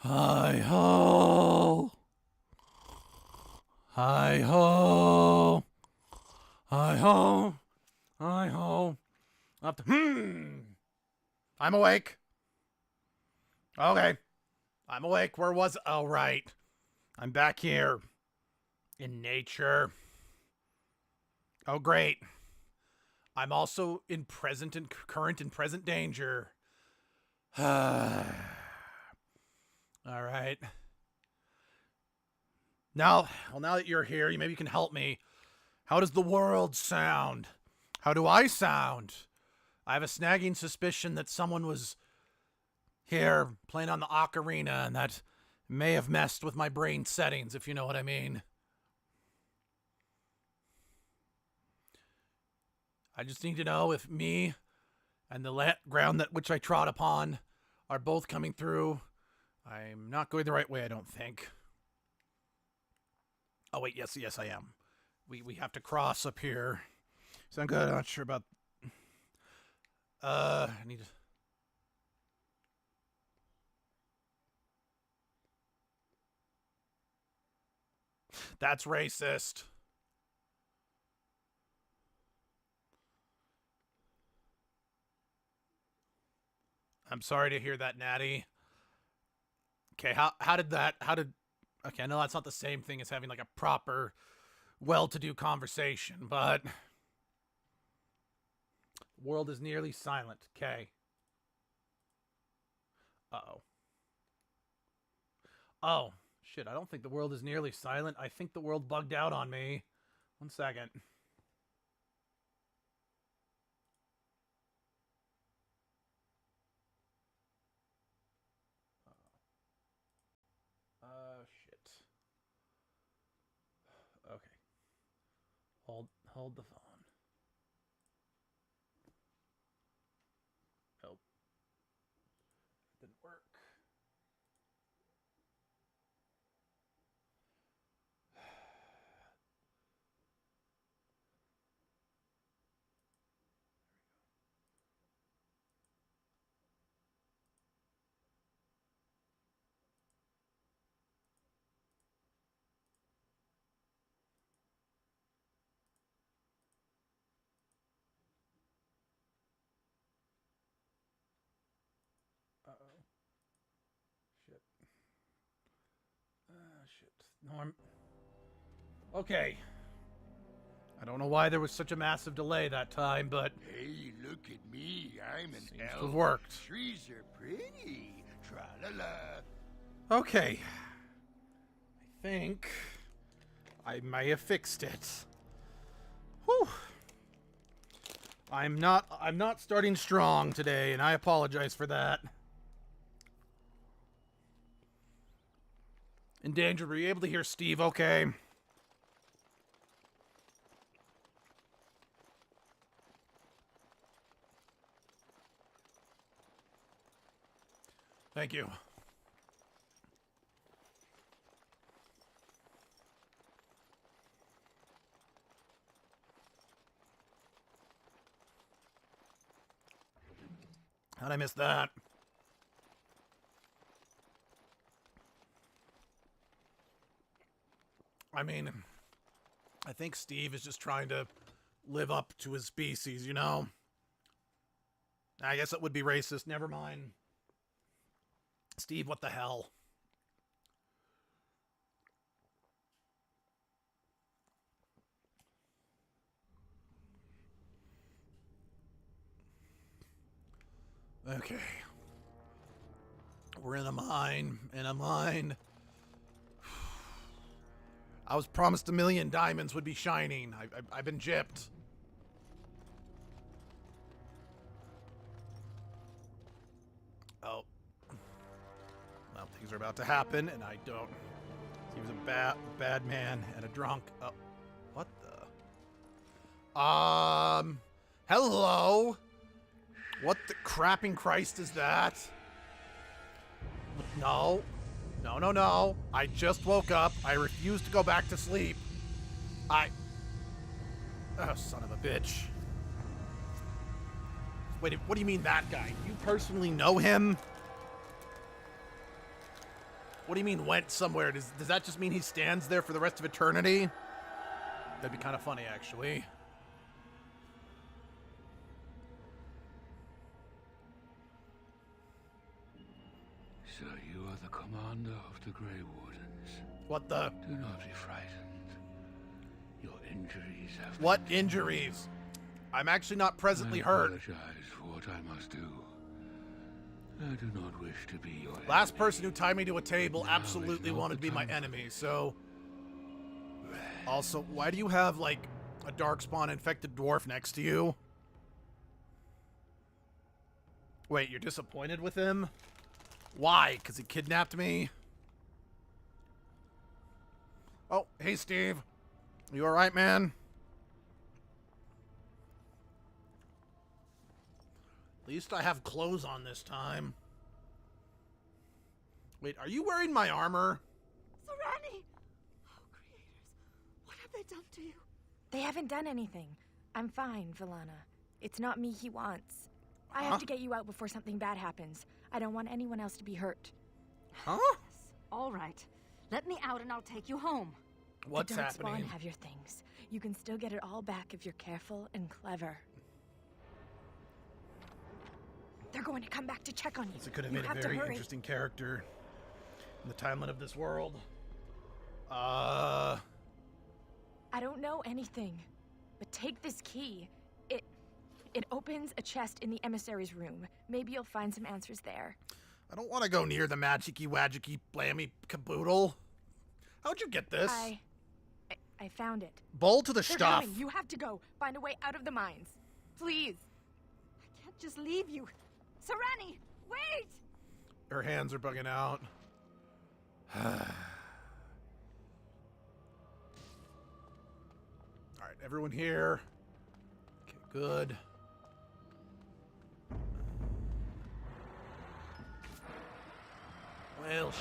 Hi ho! Hi ho! Hi ho! Hi ho! Up to, I'm awake. Okay. I'm awake. Where was... Oh, right. I'm back here. In nature. Oh, great. I'm also in present and current and present danger. All right. Now that you're here, maybe you can help me. How does the world sound? How do I sound? I have a snagging suspicion that someone was here playing on the ocarina, and that may have messed with my brain settings, if you know what I mean. I just need to know if me and the ground that which I trod upon are both coming through. I'm not going the right way, I don't think. Oh, wait, yes, I am. We have to cross up here. So I'm good, I'm not sure about... I need to... That's racist. I'm sorry to hear that, Natty. Okay, how did... Okay, I know that's not the same thing as having like a proper, well-to-do conversation, but... World is nearly silent. Okay. Uh-oh. Oh, shit, I don't think the world is nearly silent. I think the world bugged out on me. 1 second. Shit. Okay. Hold the phone. Nope. Didn't work. Uh-oh. Shit. Shit. No, I'm... Okay. I don't know why there was such a massive delay that time, but... Hey, look at me. I'm an seems to elf. have worked. Trees are pretty. Tra-la-la. Okay. I think I may have fixed it. Whew. I'm not starting strong today, and I apologize for that. In danger, were you able to hear Steve okay? Thank you. How'd I miss that? I mean, I think Steve is just trying to live up to his species, you know? I guess it would be racist. Never mind. Steve, what the hell? Okay. We're in a mine. In a mine. I was promised 1,000,000 diamonds would be shining. I've been gypped. Oh. Well, things are about to happen, and I don't. He was a bad man and a drunk. Oh. What the? Hello? What the crapping Christ is that? No. No, no, no. I just woke up. I refuse to go back to sleep. Oh, son of a bitch. Wait, what do you mean that guy? You personally know him? What do you mean went somewhere? Does that just mean he stands there for the rest of eternity? That'd be kind of funny, actually. So you are the commander of the Grey Wardens. What the? Do not be frightened. Your injuries have... What injuries? I'm actually not presently hurt. I apologize for what I must do. I do not wish to be your Last enemy. person who tied me to a table Now absolutely is not wanted to the be my time. enemy, so... Also, why do you have, like, a darkspawn infected dwarf next to you? Wait, you're disappointed with him? Why? Because he kidnapped me? Oh, hey, Steve. You alright, man? At least I have clothes on this time. Wait, are you wearing my armor? Serani! Oh, creators, what have they done to you? They haven't done anything. I'm fine, Villana. It's not me he wants. I have to get you out before something bad happens. I don't want anyone else to be hurt. Huh? All right. Let me out and I'll take you home. What's the happening? Darkspawn have your things. You can still get it all back if you're careful and clever. They're going to come back to check on you. This could have You made a have to very hurry. interesting character in the timeline of this world. I don't know anything, but take this key. It opens a chest in the emissary's room. Maybe you'll find some answers there. I don't want to go near the magicy wagicky blammy caboodle. How'd you get this? I found it. Bowl to the They're stuff. coming. You have to go. Find a way out of the mines. Please. I can't just leave you. Serani, wait! Her hands are bugging out. Alright, everyone here. Okay, good. Well,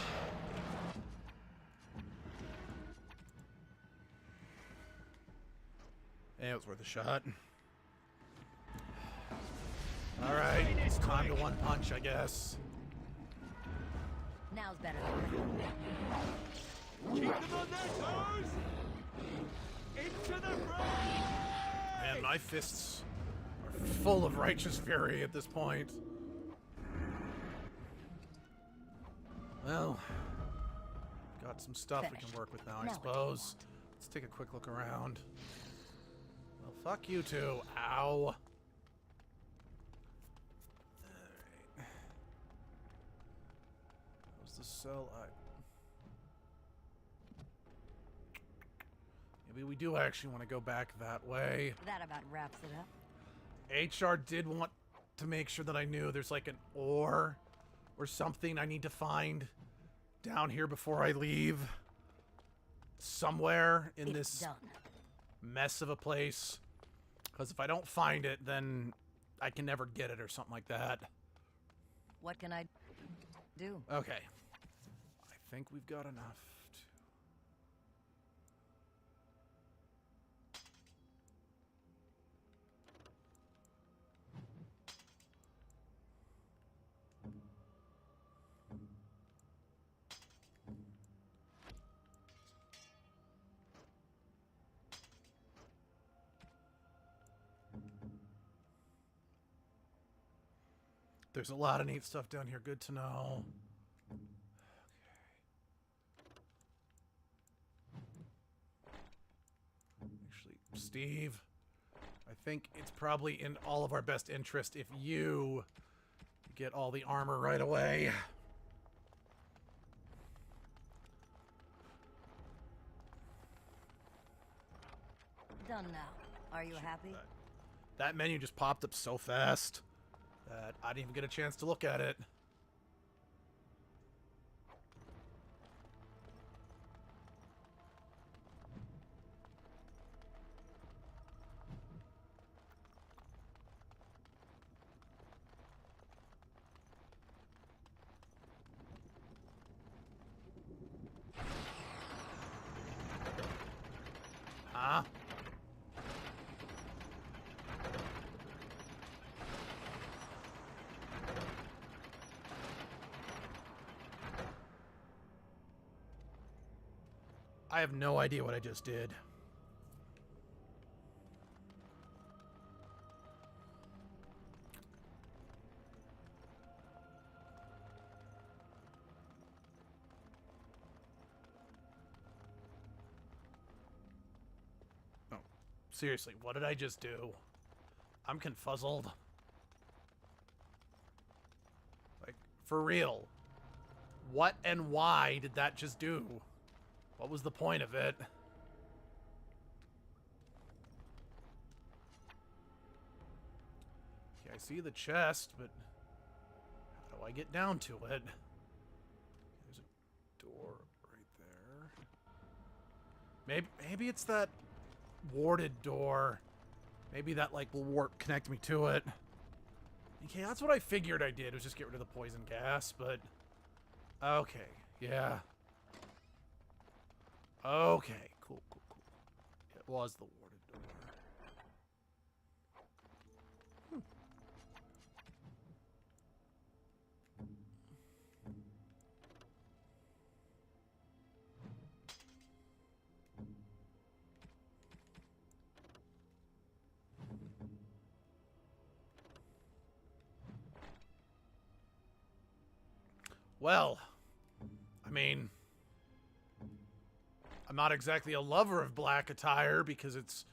yeah, it was worth a shot. Alright, it's time to one punch, I guess. Now's better. Keep them on their toes! Into the fray! Man, my fists are full of righteous fury at this point. Well, got some stuff we can work with now, I suppose. Let's take a quick look around. Well, fuck you two. Ow. Alright. That was the cell Maybe we do actually want to go back that way. That about wraps it up. HR did want to make sure that I knew there's like an ore or something I need to find down here before I leave. Somewhere in It's this done. mess of a place. Because if I don't find it, then I can never get it or something like that. What can I do? Okay. I think we've got enough. There's a lot of neat stuff down here. Good to know. Okay. Actually, Steve, I think it's probably in all of our best interest if you get all the armor right away. Done now. Are you happy? That menu just popped up so fast that I didn't even get a chance to look at it. Huh? I have no idea what I just did. Oh, seriously, what did I just do? I'm confuzzled. Like, for real. What and why did that just do? What was the point of it? Okay, I see the chest, but how do I get down to it? There's a door right there. Maybe it's that warded door. Maybe that like will connect me to it. Okay, that's what I figured I did, was just get rid of the poison gas, but okay, yeah. Okay, cool. It was the warded door. Well, I mean, I'm not exactly a lover of black attire because it's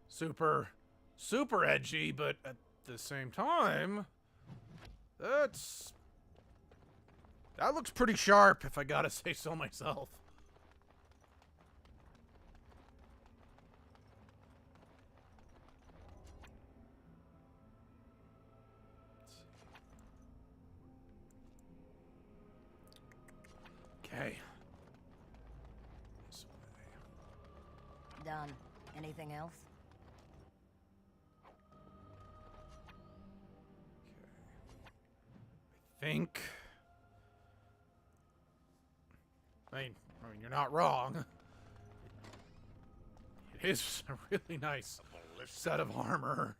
super edgy, but at the same time, that looks pretty sharp, if I gotta say so myself. Okay. This way. Done. Anything else? I think. I mean, you're not wrong. It is a really nice set of armor.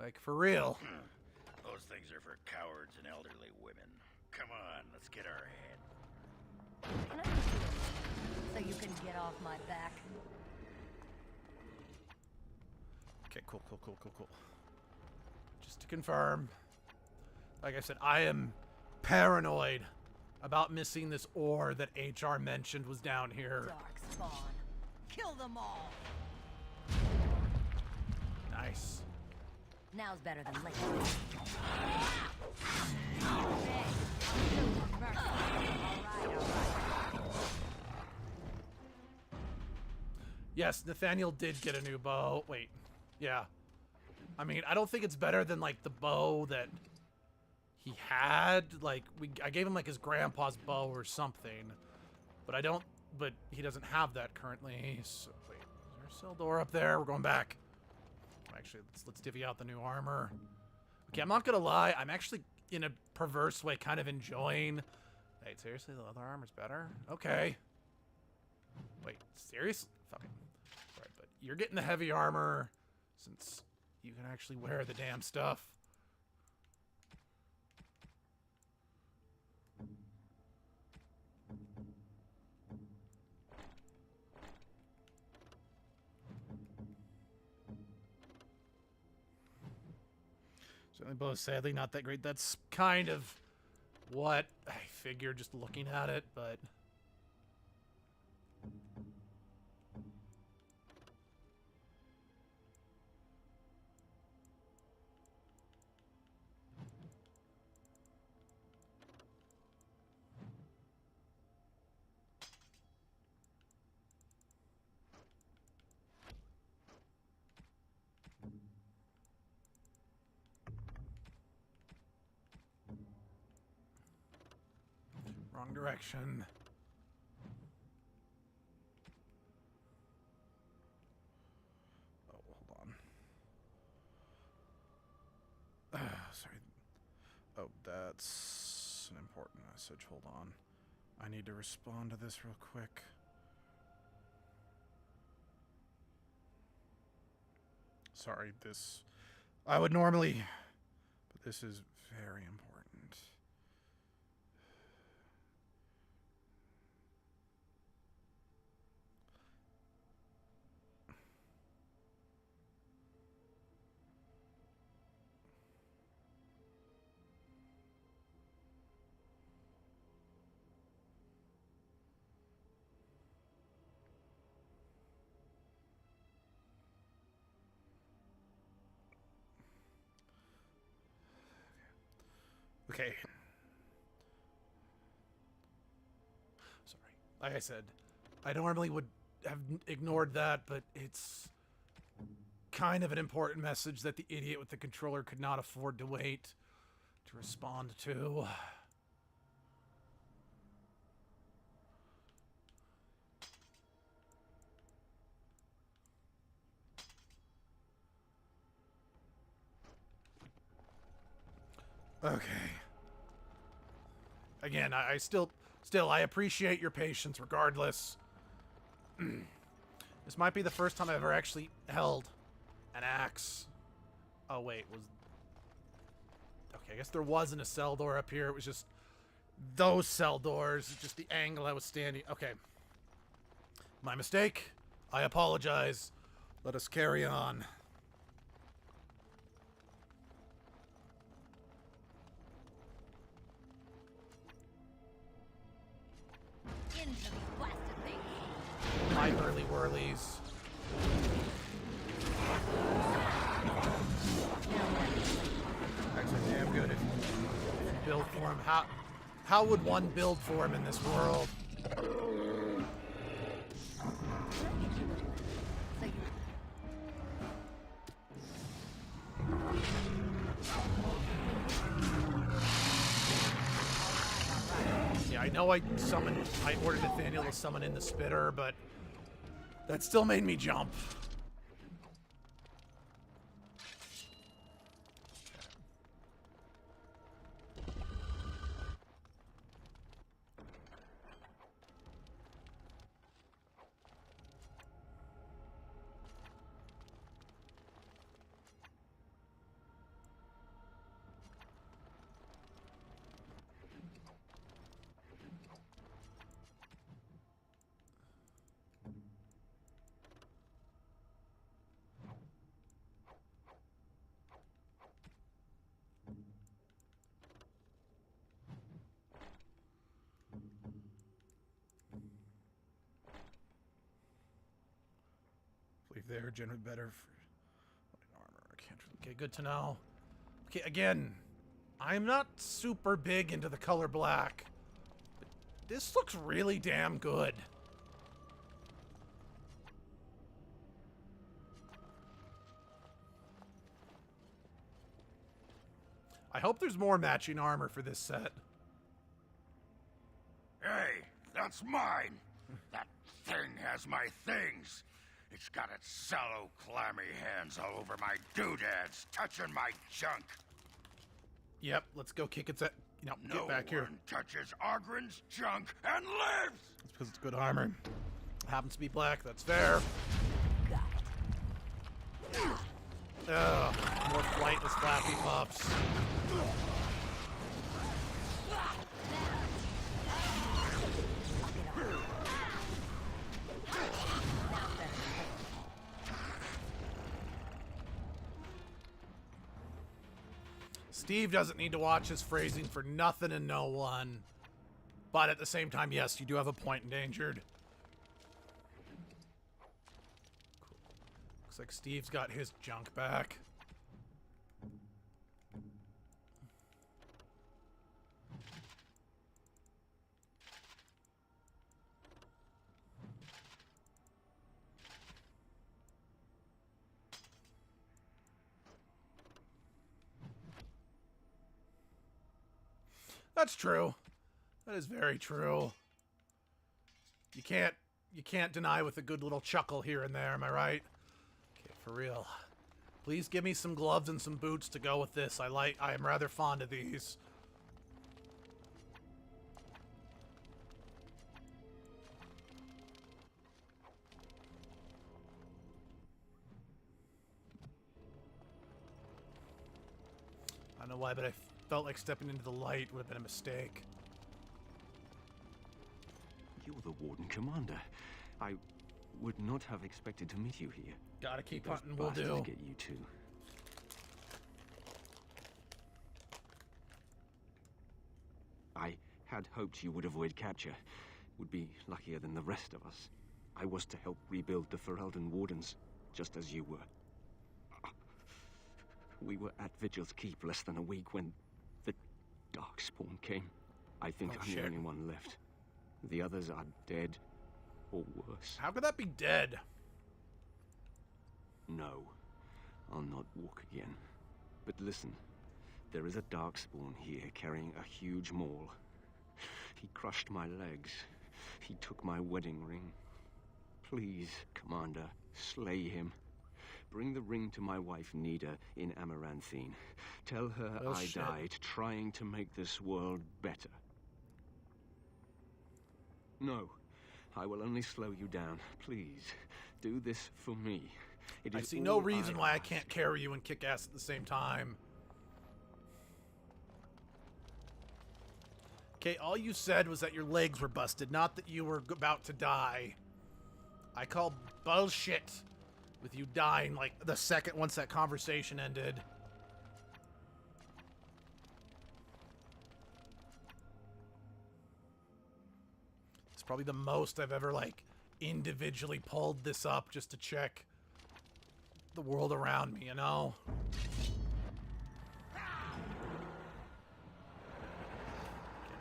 Like, for real. Those things are for cowards and elderly women. Come on, let's get our head. Can I use you so you can get off my back? Okay, cool. Just to confirm, like I said, I am paranoid about missing this ore that HR mentioned was down here. Dark spawn. Kill them all. Nice. Now's better than later. Hey, I'll show you mercy. All right. Yes, Nathaniel did get a new bow. Wait. Yeah. I mean, I don't think it's better than, like, the bow that he had. Like, I gave him, like, his grandpa's bow or something. But I don't... But he doesn't have that currently. So, wait. Is there a cell door up there? We're going back. Actually, let's divvy out the new armor. Okay, I'm not gonna lie. I'm actually, in a perverse way, kind of enjoying... Wait, seriously? The leather armor's better? Okay. Wait, seriously? Fucking... Alright, but you're getting the heavy armor, since you can actually wear the damn stuff. Certainly both sadly not that great. That's kind of what I figured just looking at it, but... Wrong direction. Oh, hold on. Sorry. Oh, that's an important message. Hold on. I need to respond to this real quick. Sorry, this... I would normally... But this is very important. Okay. Sorry. Like I said, I normally would have ignored that, but it's kind of an important message that the idiot with the controller could not afford to wait to respond to. Okay. Again, I still, I appreciate your patience regardless. This might be the first time I've ever actually held an axe. Oh, wait, Okay, I guess there wasn't a cell door up here. It was just those cell doors, just the angle I was standing. Okay. My mistake. I apologize. Let us carry on. Into these blasted things. My early whirlies. Actually, damn good if you build for him. How would one build for him in this world? Yeah, I know I ordered Nathaniel to summon in the spitter, but that still made me jump. there. Generally better for armor. I can't really. Okay, good to know. Okay, again, I'm not super big into the color black, but this looks really damn good. I hope there's more matching armor for this set. Hey, that's mine. That thing has my things. It's got its sallow, clammy hands all over my doodads, touching my junk. Yep, let's go kick its... You know, No get back here. one touches Argrin's junk and lives! It's because it's good armor. Happens to be black, that's fair. Ugh, more flightless flappy pups. Steve doesn't need to watch his phrasing for nothing and no one. But at the same time, yes, you do have a point endangered. Cool. Looks like Steve's got his junk back. That's true. That is very true. You can't deny with a good little chuckle here and there, am I right? Okay, for real. Please give me some gloves and some boots to go with this. I am rather fond of these. I don't know why, but I felt like stepping into the light would have been a mistake. You're the Warden Commander. I would not have expected to meet you here. Gotta keep Those hunting, will bastards do. get you too. I had hoped you would avoid capture. Would be luckier than the rest of us. I was to help rebuild the Ferelden Wardens, just as you were. We were at Vigil's Keep less than a week when the Darkspawn came. I think I'm shit. the only one left. The others are dead, or worse. How could that be dead? No, I'll not walk again. But listen, there is a Darkspawn here carrying a huge maul. He crushed my legs. He took my wedding ring. Please, Commander, slay him. Bring the ring to my wife, Nida, in Amaranthine. Tell her Well, I shit. died trying to make this world better. No, I will only slow you down. Please, do this for me. It I is see no all reason why I ask. can't carry you and kick ass at the same time. Okay, all you said was that your legs were busted, not that you were about to die. I call bullshit with you dying like the second once that conversation ended. It's probably the most I've ever like individually pulled this up just to check the world around me, you know?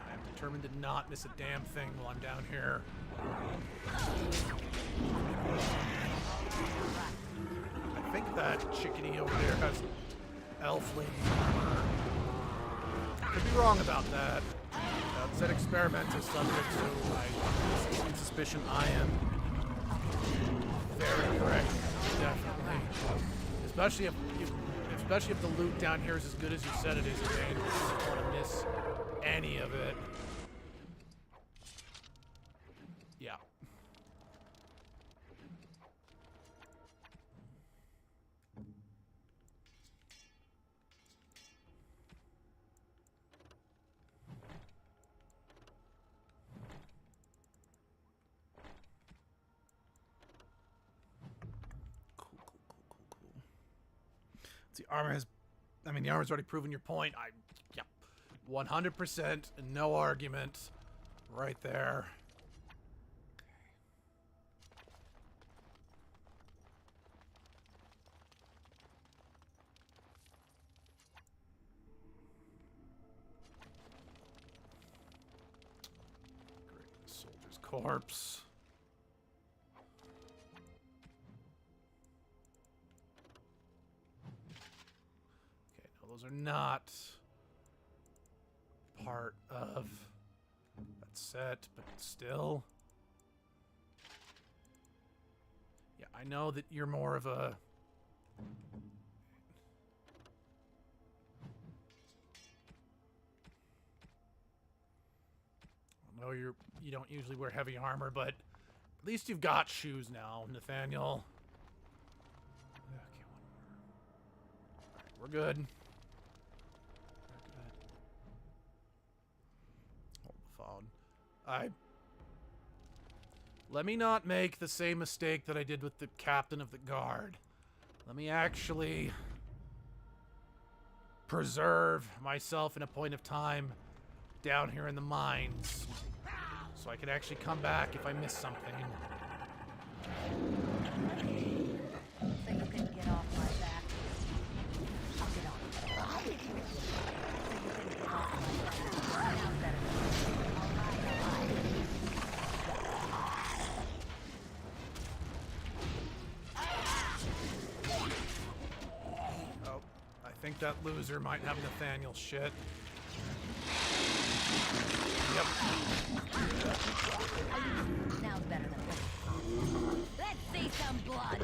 I'm determined to not miss a damn thing while I'm down here. I think that chickadee over there has elf lady armor. Could be wrong about that. That said, experiment is subject to my suspicion. I am very correct, definitely. Especially if the loot down here is as good as you said it is, Jane. I don't want to miss any of it. Yeah. The armor has, I mean, the armor's already proven your point. Yeah, 100%, no argument, right there. corpse. Okay, no, those are not part of that set, but still. Yeah, I know that you're more of a... I know you don't usually wear heavy armor, but at least you've got shoes now, Nathaniel. Okay, one more. Alright, we're good. Hold the phone. Let me not make the same mistake that I did with the captain of the guard. Let me actually preserve myself in a point of time down here in the mines, so I can actually come back if I miss something. So you couldn't get off my back. I'll get off. So you couldn't get off my back. Now better. Oh, I think that loser might have Nathaniel's shit. Yep. Now better than this. Let's see some blood.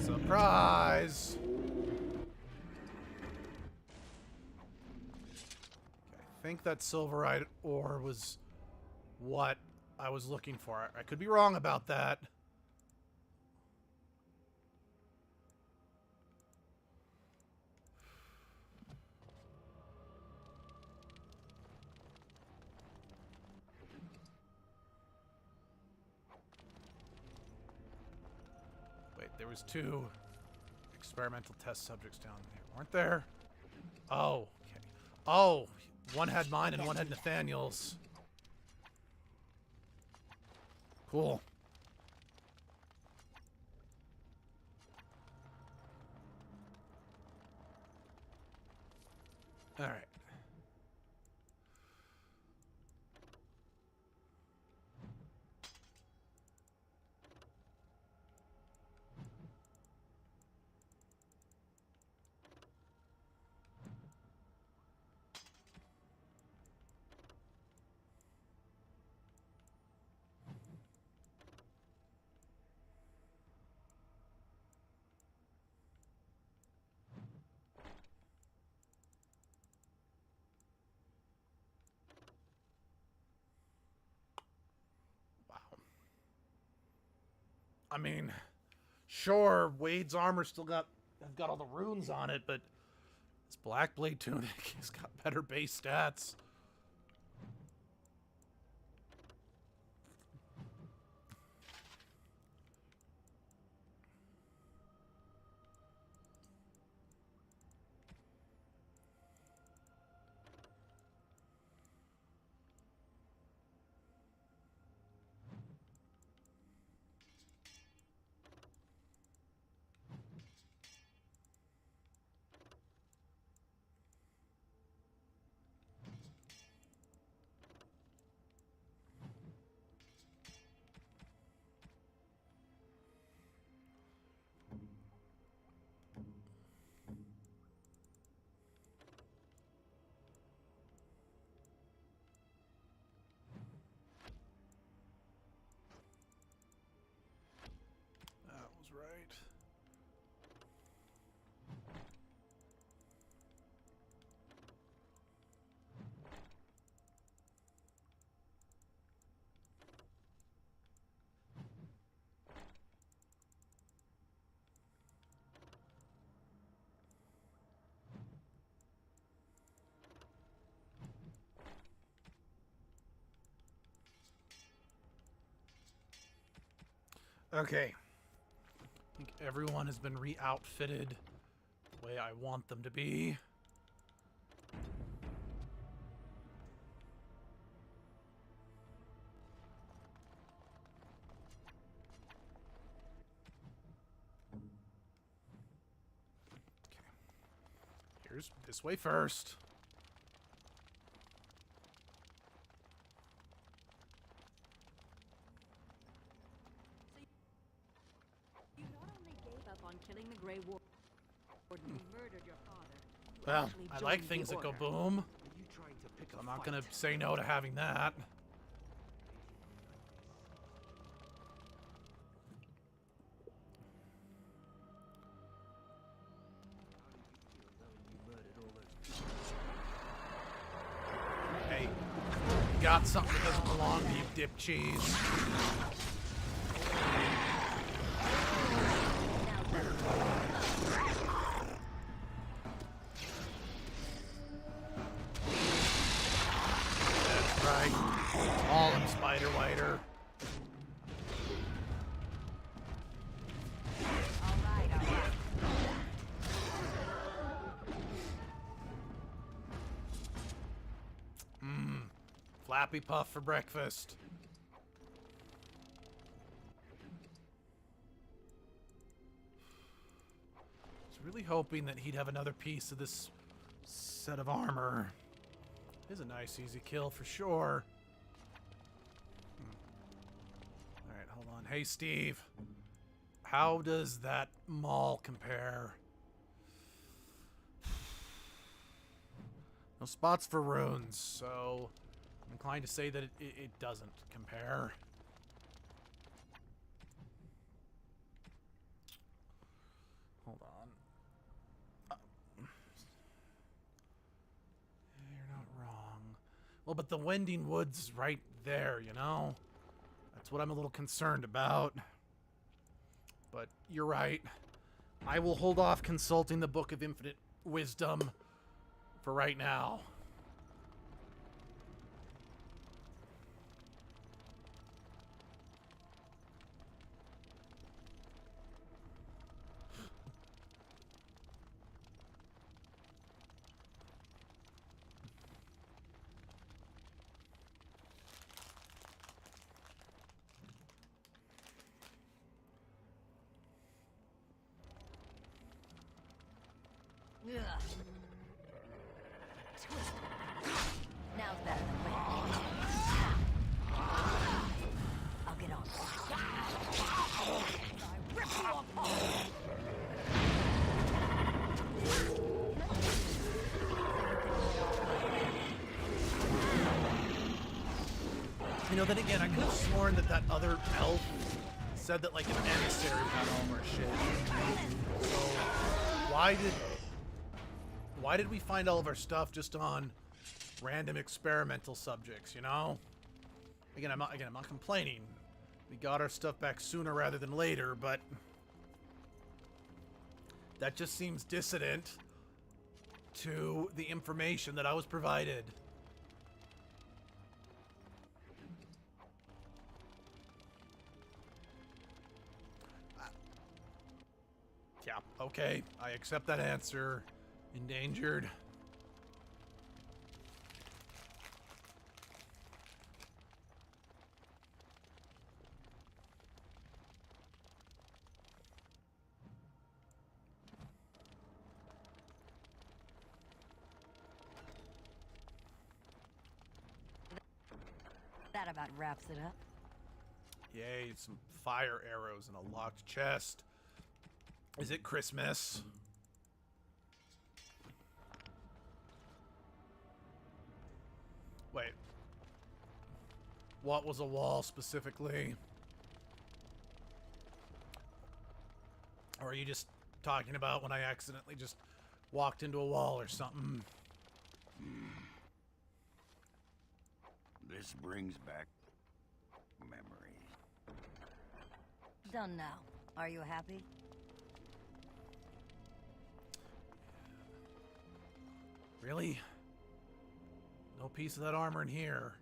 Surprise! Okay, I think that silverite ore was what I was looking for. I could be wrong about that. Wait, there was 2 experimental test subjects down there, weren't there? Oh, okay. Oh, one had mine and one had Nathaniel's. Cool. All right. I mean, sure, Wade's armor still got all the runes on it, but this Black Blade tunic has got better base stats. That was right. Okay. I think everyone has been re-outfitted the way I want them to be. Okay. Here's this way first. You not only gave up on killing the Grey Warden who murdered your father, you Well, actually I like joined things the that go Order. boom. Are you trying to pick a I'm not fight? gonna say no to having that. Hey, you got something that doesn't belong to you, dip cheese. That's right. All them spider whiter. All right, all right. Flappy Puff for breakfast. I was really hoping that he'd have another piece of this set of armor. Is a nice easy kill for sure. Alright, hold on. Hey Steve. How does that mall compare? No spots for runes, so I'm inclined to say that it doesn't compare. Hold on. You're not wrong. Well, but the Wending Woods is right there, you know? That's what I'm a little concerned about. But you're right. I will hold off consulting the Book of Infinite Wisdom for right now. Ugh. Twist. Now's better than waiting. I'll get on. I rip you apart. You know, then again, I could have sworn that that other elf said that, like, an emissary had all our shit. So, why did we find all of our stuff just on random experimental subjects, you know? Again, I'm not complaining. We got our stuff back sooner rather than later, but that just seems dissident to the information that I was provided. Yeah, okay. I accept that answer. Endangered. That about wraps it up. Yay, some fire arrows and a locked chest. Is it Christmas? Wait. What was a wall specifically? Or are you just talking about when I accidentally just walked into a wall or something? This brings back memories. Done now. Are you happy? Really? No piece of that armor in here.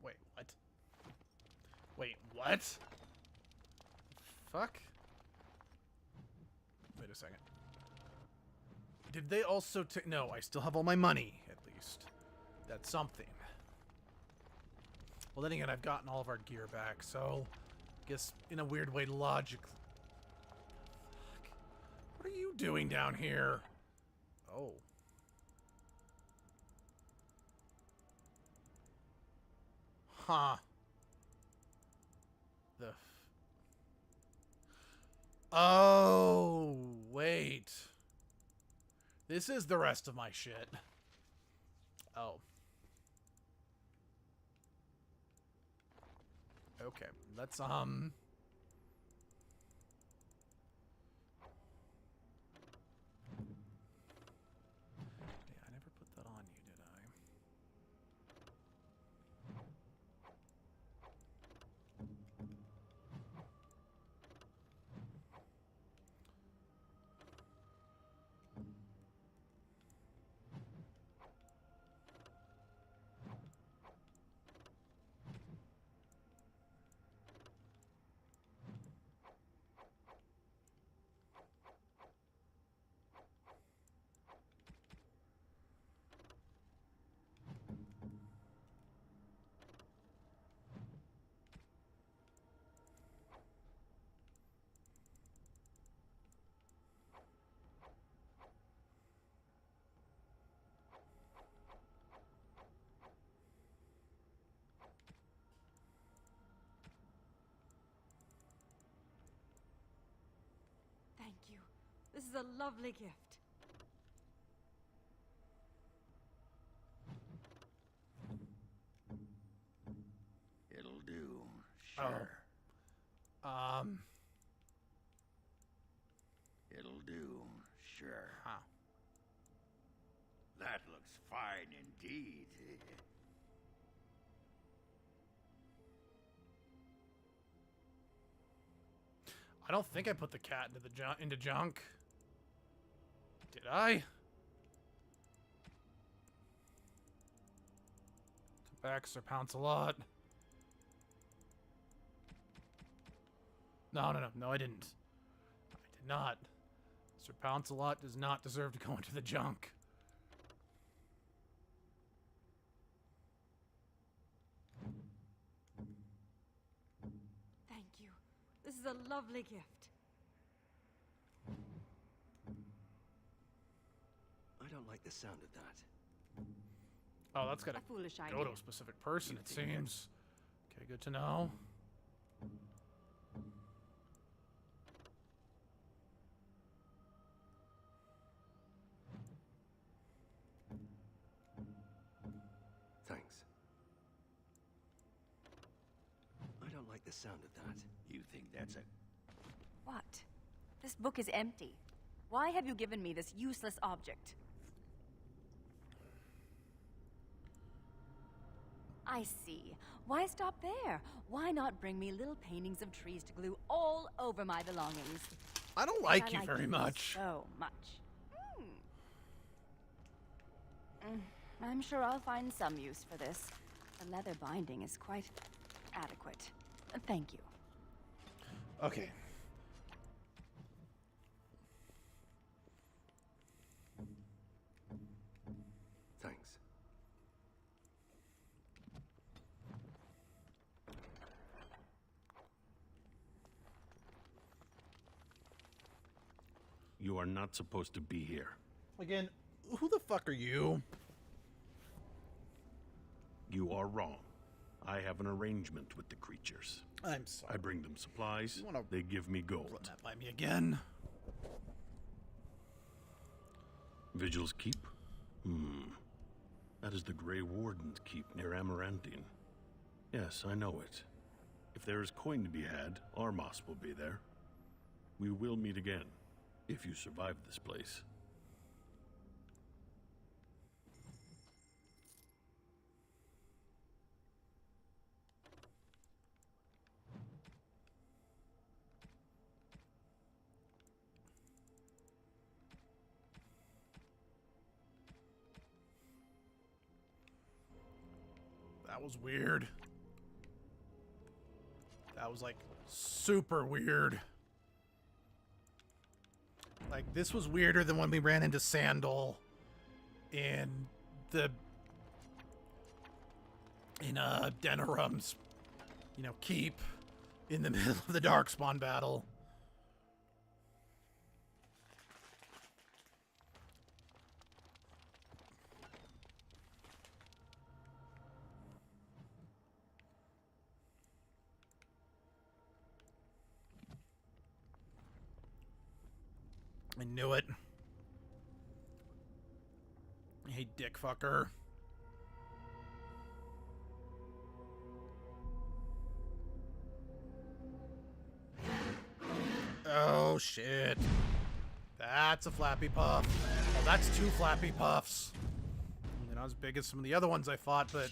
Wait, what? Wait, what? Fuck? Wait a second. Did they also take... No, I still have all my money, at least. That's something. Well, then again, I've gotten all of our gear back, so... I guess, in a weird way, logically... Fuck. What are you doing down here? Oh. Huh. The... Oh, wait. This is the rest of my shit. Oh. Okay, let's, Yeah, I never put that on you, did I? Thank you. This is a lovely gift. It'll do. Sure. Oh. It'll do. Sure. Huh. That looks fine indeed. I don't think I put the cat into junk. Did I? Come back, Sir Pounce-a-Lot. No, I didn't. I did not. Sir Pounce-a-Lot does not deserve to go into the junk. Thank you. This is a lovely gift. I don't like the sound of that. Oh, that's gotta A foolish go idea. to a specific person, You it think seems. Okay, good to know. Thanks. I don't like the sound of that. You think that's a... What? This book is empty. Why have you given me this useless object? I see. Why stop there? Why not bring me little paintings of trees to glue all over my belongings? I don't like you very much. So much. I'm sure I'll find some use for this. The leather binding is quite adequate. Thank you. Okay. Thanks. You are not supposed to be here. Again, who the fuck are you? You are wrong. I have an arrangement with the creatures. I'm sorry. I bring them supplies, You wanna they give me Run gold. that by me again. Vigil's Keep? That is the Grey Warden's keep near Amarantine. Yes, I know it. If there is coin to be had, Armos will be there. We will meet again, if you survive this place. That was weird. That was like super weird. Like, this was weirder than when we ran into Sandal in the... in, Denarum's, you know, keep in the middle of the Darkspawn battle. I knew it. Hey, dick fucker. Oh, shit. That's a Flappy Puff. Well, that's 2 Flappy Puffs. They're not as big as some of the other ones I fought, but...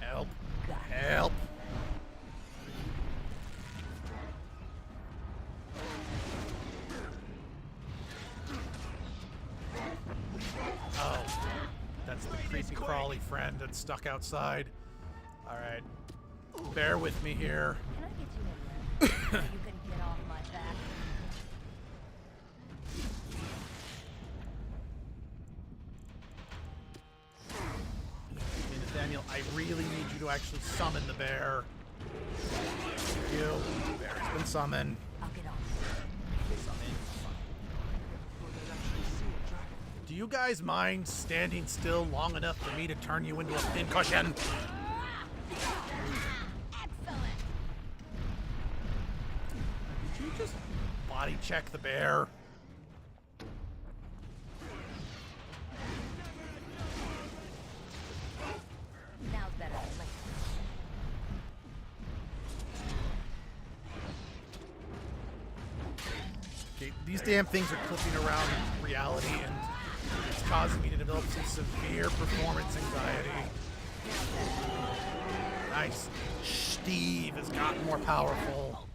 Help. Help. Oh, that's the creepy crawly friend that's stuck outside. Alright. Bear with me here. Can I get you a lift so you can get off my back? Hey, Nathaniel, I really need you to actually summon the bear. Thank you. The bear has been summoned. I'll get off. Do you guys mind standing still long enough for me to turn you into a pincushion? Excellent. Did you just body check the bear? Now's better than later. Okay, these damn things are clipping around reality, and it's causing me to develop some severe performance anxiety. Nice. Steve has gotten more powerful.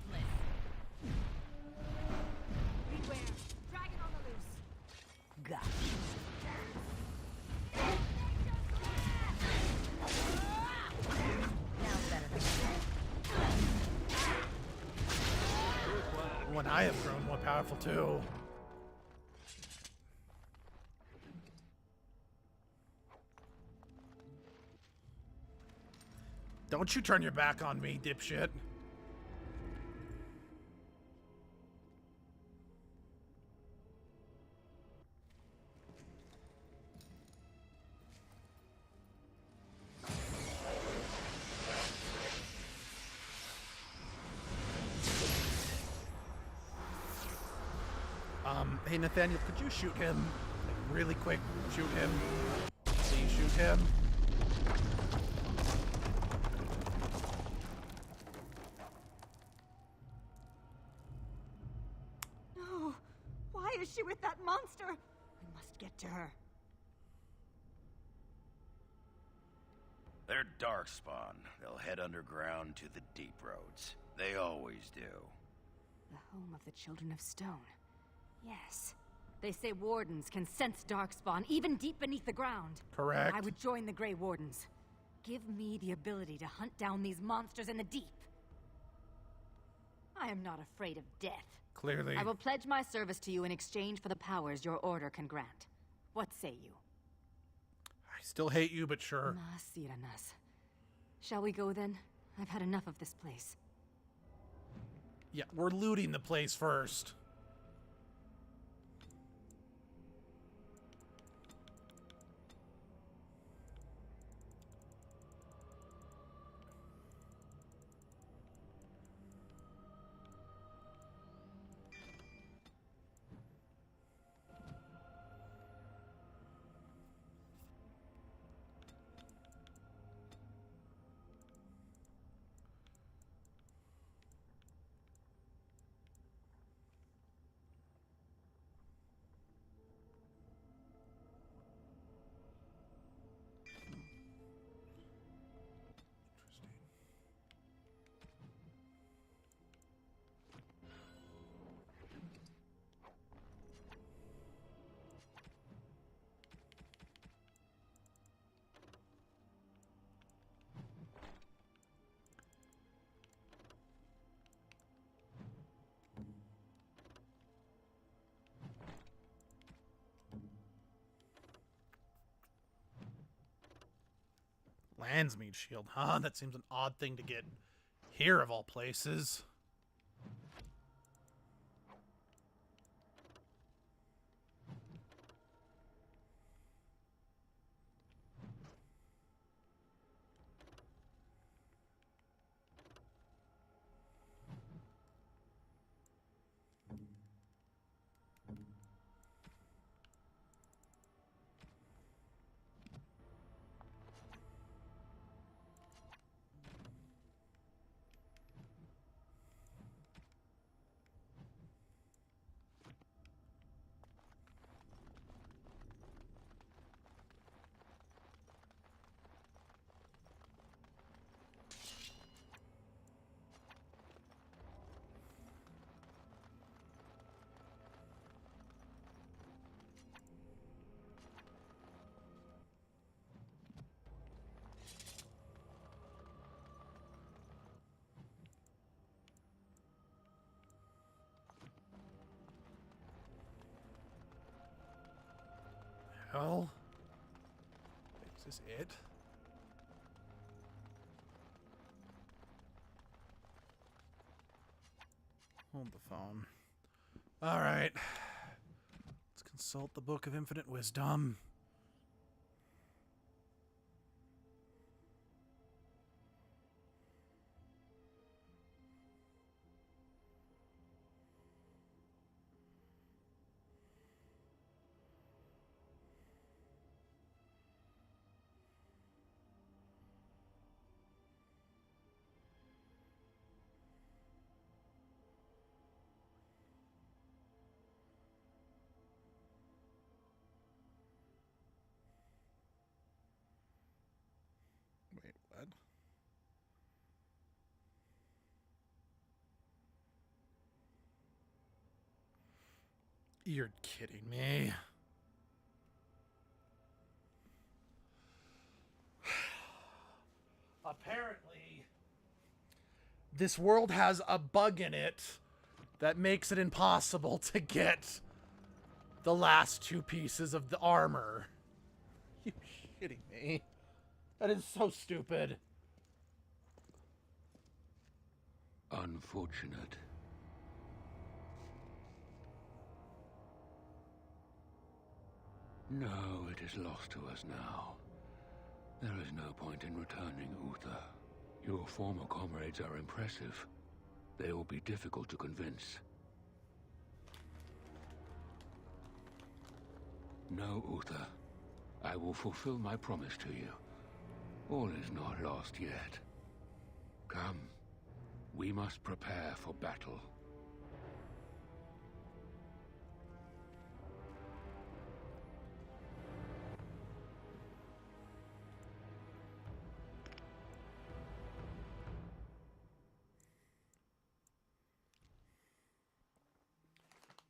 Beware. Dragon on the loose. Gotcha. Now's better than later. When I have grown more powerful too. Don't you turn your back on me, dipshit. Hey Nathaniel, could you shoot him? Like, really quick, shoot him. Please shoot him. No. Why is she with that monster? I must get to her. They're darkspawn. They'll head underground to the deep roads. They always do. The home of the Children of Stone. Yes. They say wardens can sense darkspawn even deep beneath the ground. Correct. I would join the Grey Wardens. Give me the ability to hunt down these monsters in the deep. I am not afraid of death. Clearly. I will pledge my service to you in exchange for the powers your order can grant. What say you? I still hate you, but sure. Masiranas. Shall we go then? I've had enough of this place. Yeah, we're looting the place first. Transmute shield, huh? That seems an odd thing to get here of all places. Hell? Is this it? Hold the phone. Alright. Let's consult the Book of Infinite Wisdom. Wait, what? You're kidding me. Apparently, this world has a bug in it that makes it impossible to get the last two pieces of the armor. You shitting me? That is so stupid. Unfortunate. No, it is lost to us now. There is no point in returning, Uther. Your former comrades are impressive. They will be difficult to convince. No, Uther. I will fulfill my promise to you. All is not lost yet. Come. We must prepare for battle.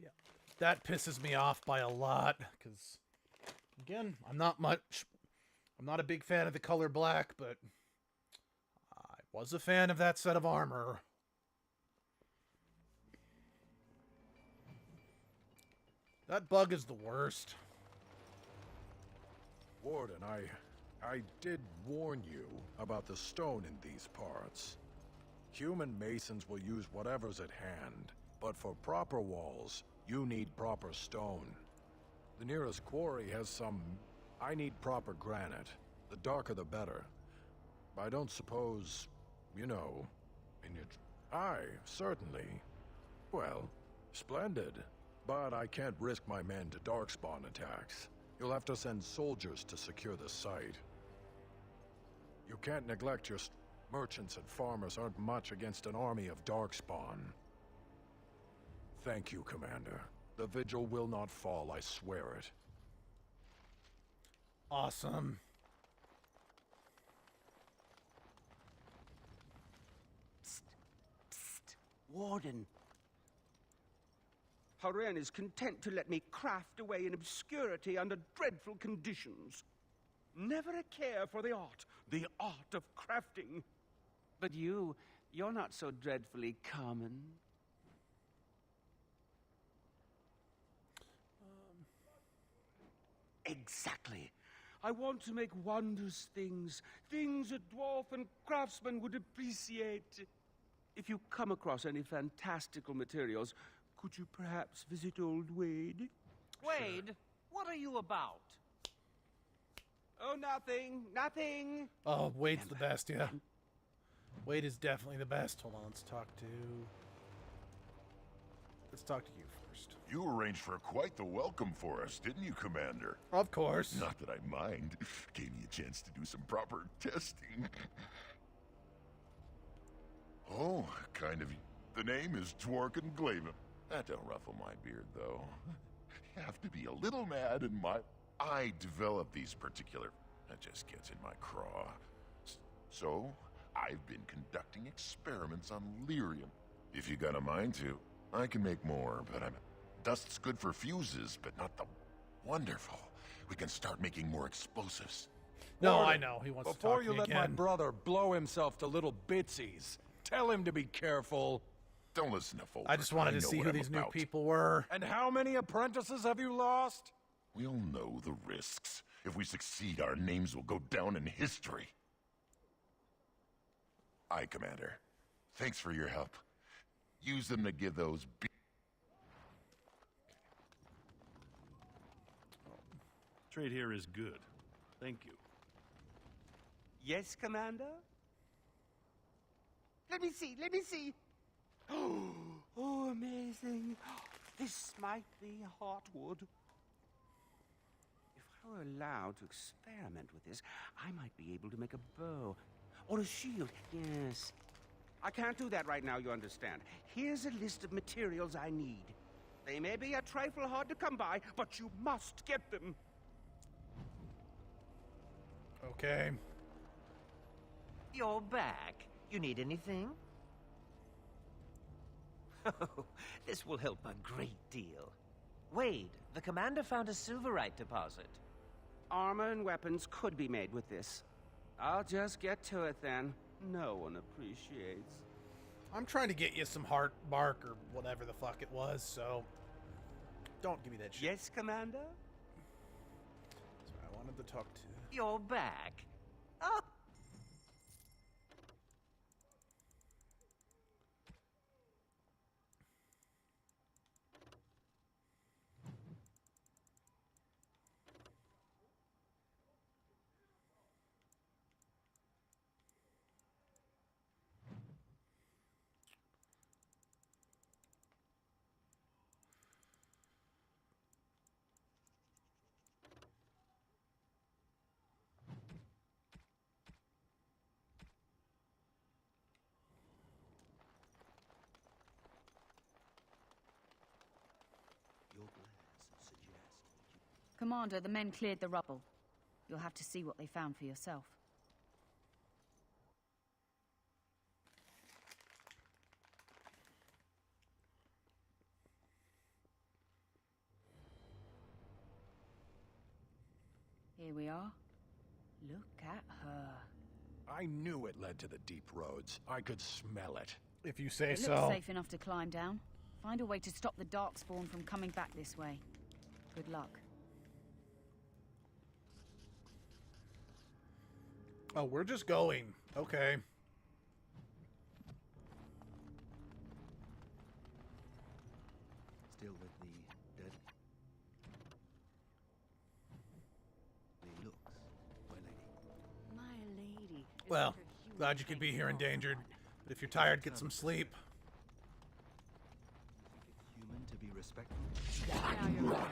Yeah, that pisses me off by a lot, because, again, I'm not a big fan of the color black, but I was a fan of that set of armor. That bug is the worst. Warden, I did warn you about the stone in these parts. Human masons will use whatever's at hand, but for proper walls, you need proper stone. The nearest quarry has some... I need proper granite. The darker the better. I don't suppose... you know... in your... Aye, certainly. Well, splendid. But I can't risk my men to darkspawn attacks. You'll have to send soldiers to secure the site. You can't neglect your... merchants and farmers aren't much against an army of darkspawn. Thank you, Commander. The vigil will not fall, I swear it. Awesome. Psst. Warden. Haren is content to let me craft away in obscurity under dreadful conditions. Never a care for the art of crafting. But you're not so dreadfully common. Exactly. I want to make wondrous things. Things a dwarf and craftsman would appreciate. If you come across any fantastical materials, could you perhaps visit old Wade? Wade, what are you about? Oh, nothing. Nothing. Oh, Wade's the best, yeah. Wade is definitely the best. Hold on, let's talk to you first. You arranged for quite the welcome for us, didn't you, Commander? Of course. Not that I mind. Gave me a chance to do some proper testing. Oh, kind of. The name is Dworkin Glaven. That don't ruffle my beard, though. You have to be a little mad in my... I develop these particular... That just gets in my craw. So, I've been conducting experiments on lyrium. If you got a mind to, I can make more, but dust's good for fuses, but not the wonderful. We can start making more explosives. No, I know. He wants to talk to me Before you let my again. brother blow himself to little bitsies, tell him to be careful. Don't listen to folks. I just wanted to see who these new people were. And how many apprentices have you lost? We'll know the risks. If we succeed, our names will go down in history. Aye, Commander. Thanks for your help. Use them to give those Trade here is good. Thank you. Yes, Commander? Let me see, let me see. Oh, amazing. This might be hardwood. If I were allowed to experiment with this, I might be able to make a bow. Or a shield, yes. I can't do that right now, you understand. Here's a list of materials I need. They may be a trifle hard to come by, but you must get them. Okay. You're back. You need anything? Oh, this will help a great deal. Wade, the commander found a silverite deposit. Armor and weapons could be made with this. I'll just get to it then. No one appreciates. I'm trying to get you some heart bark or whatever the fuck it was, so don't give me that shit. Yes, Commander? So I wanted to talk to... You're back. Oh. Commander, the men cleared the rubble. You'll have to see what they found for yourself. Here we are. Look at her. I knew it led to the deep roads. I could smell it. If you say It so. looks safe enough to climb down. Find a way to stop the Darkspawn from coming back this way. Good luck. Oh, we're just going. Okay. Still with the dead? The looks, my lady. My lady. is Well, under human glad you could be here training. endangered. But if you're tired, get some sleep. Human to be respectful? Now you're right on.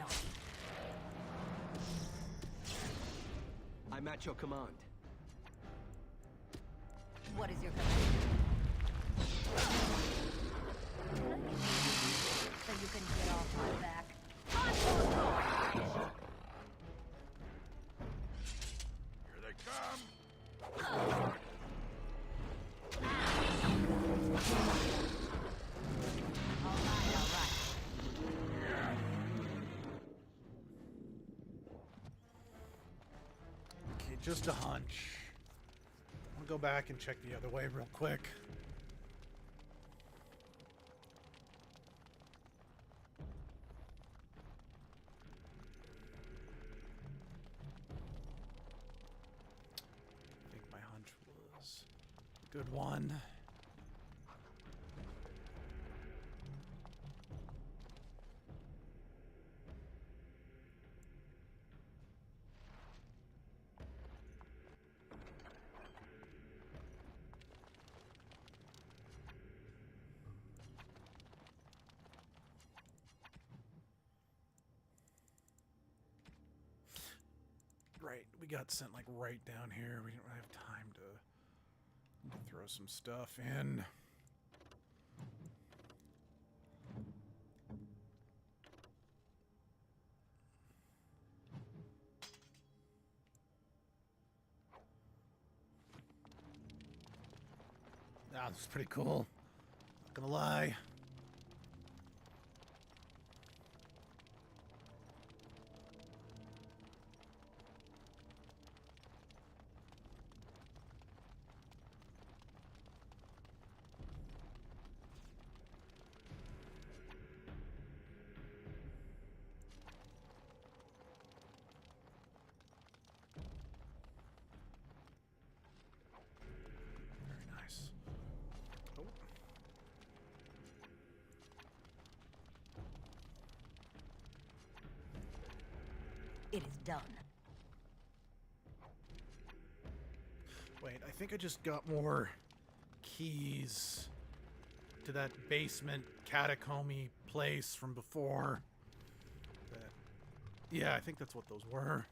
I'm at your command. What is your command? So you can get off my back. Here they come! All right. Okay, just a hunch. I'll go back and check the other way real quick. Good one. Right, we got sent like right down here. We didn't really have time to throw some stuff in. Ah, this is pretty cool. Not gonna lie. It is done. Wait, I think I just got more keys to that basement catacomby place from before. Yeah, I think that's what those were.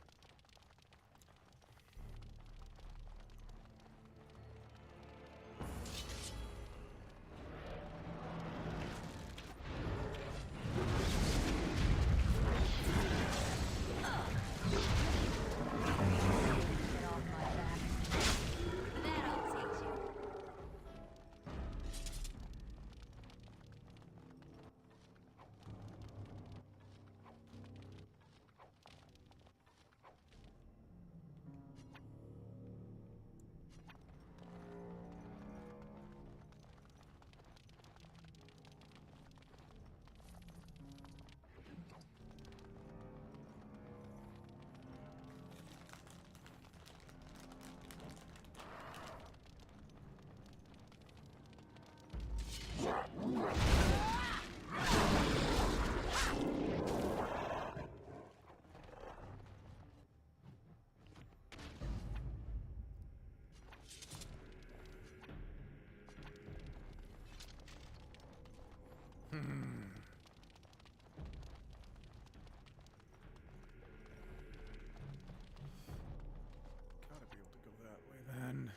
Gotta be able to go that way then.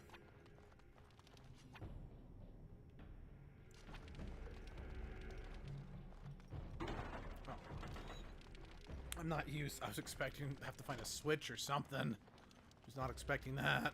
Oh. I'm not used. I was expecting to have to find a switch or something. Was not expecting that.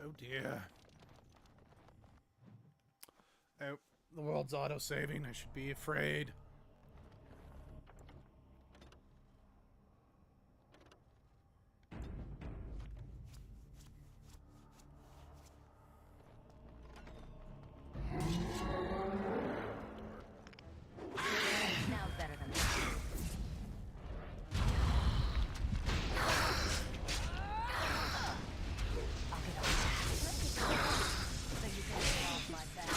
Oh dear. Oh, the world's auto-saving. I should be afraid. Smells better than that. I'll get on that. So you can get off my back.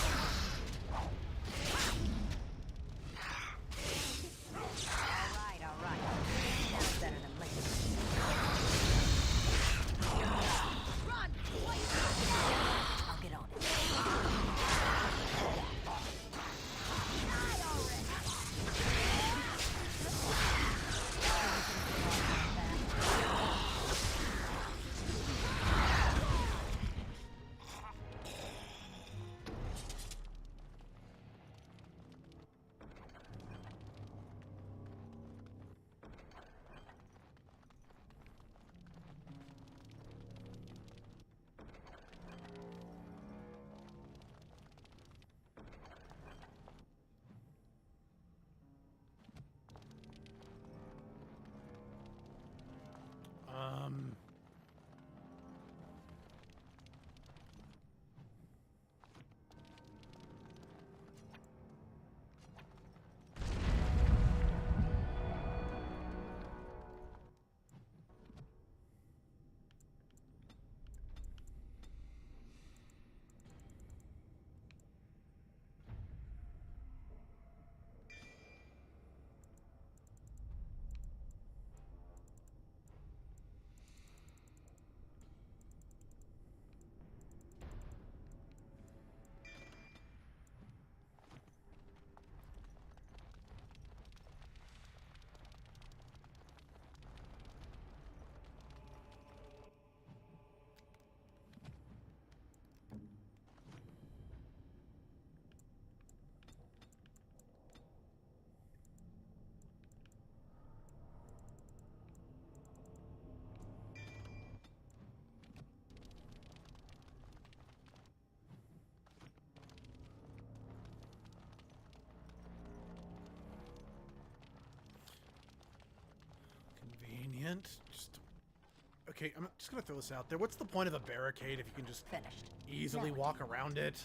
Okay, I'm just gonna throw this out there. What's the point of a barricade if you can just Finished. easily walk around it?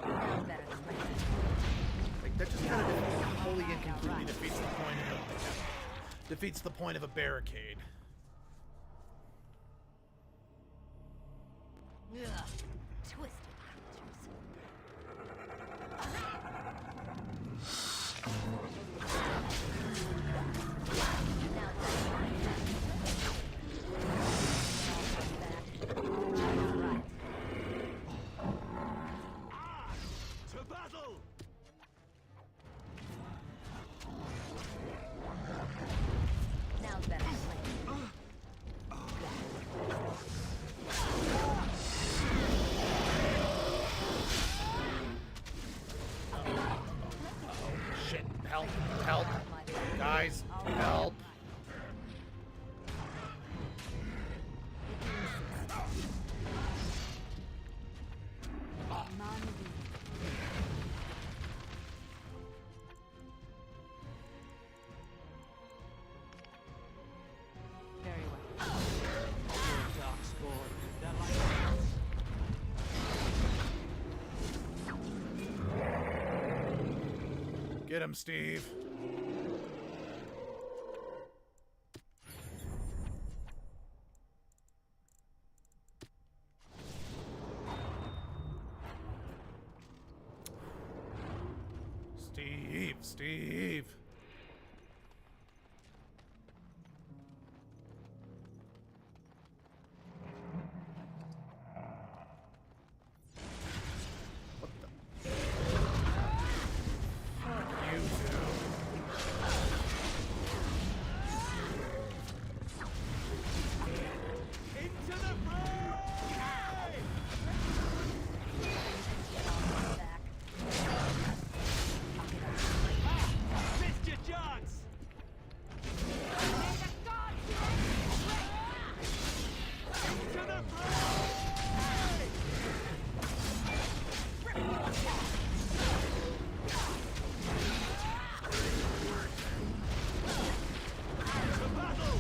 Sounds better than that. Like, that just kind of wholly and completely defeats the point of a barricade. Ugh. Twisted To battle! Now's better than Shit, help, help. Guys, help. Very well. Darkspawn, they're like Get him, Steve. Steve. What the? Fuck you two. into the fray! Missed your chance! Into the fray! To battle!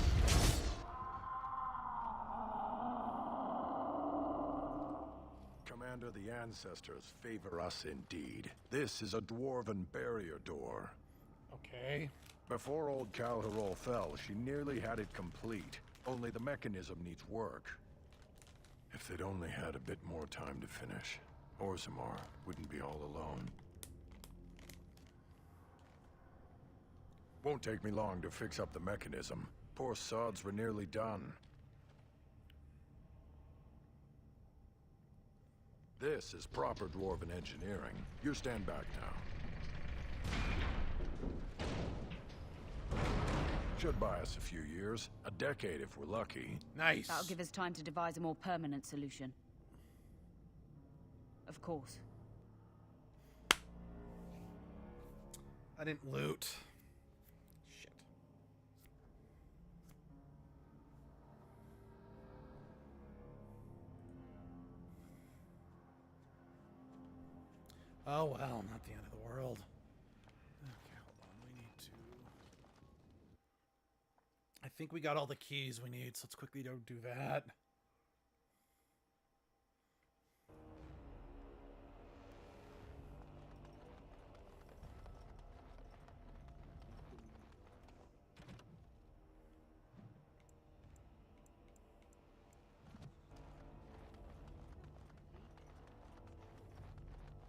Commander, the ancestors favor us indeed. This is a dwarven barrier door. Okay. Before old Calharol fell, she nearly had it complete. Only the mechanism needs work. If they'd only had a bit more time to finish, Orzammar wouldn't be all alone. Won't take me long to fix up the mechanism. Poor sods were nearly done. This is proper dwarven engineering. You stand back now. Should buy us a few years. A decade if we're lucky. Nice. That'll give us time to devise a more permanent solution. Of course. I didn't loot. Shit. Oh well, not the end of the world. Okay, hold on. We need to... I think we got all the keys we need, so let's quickly go do that.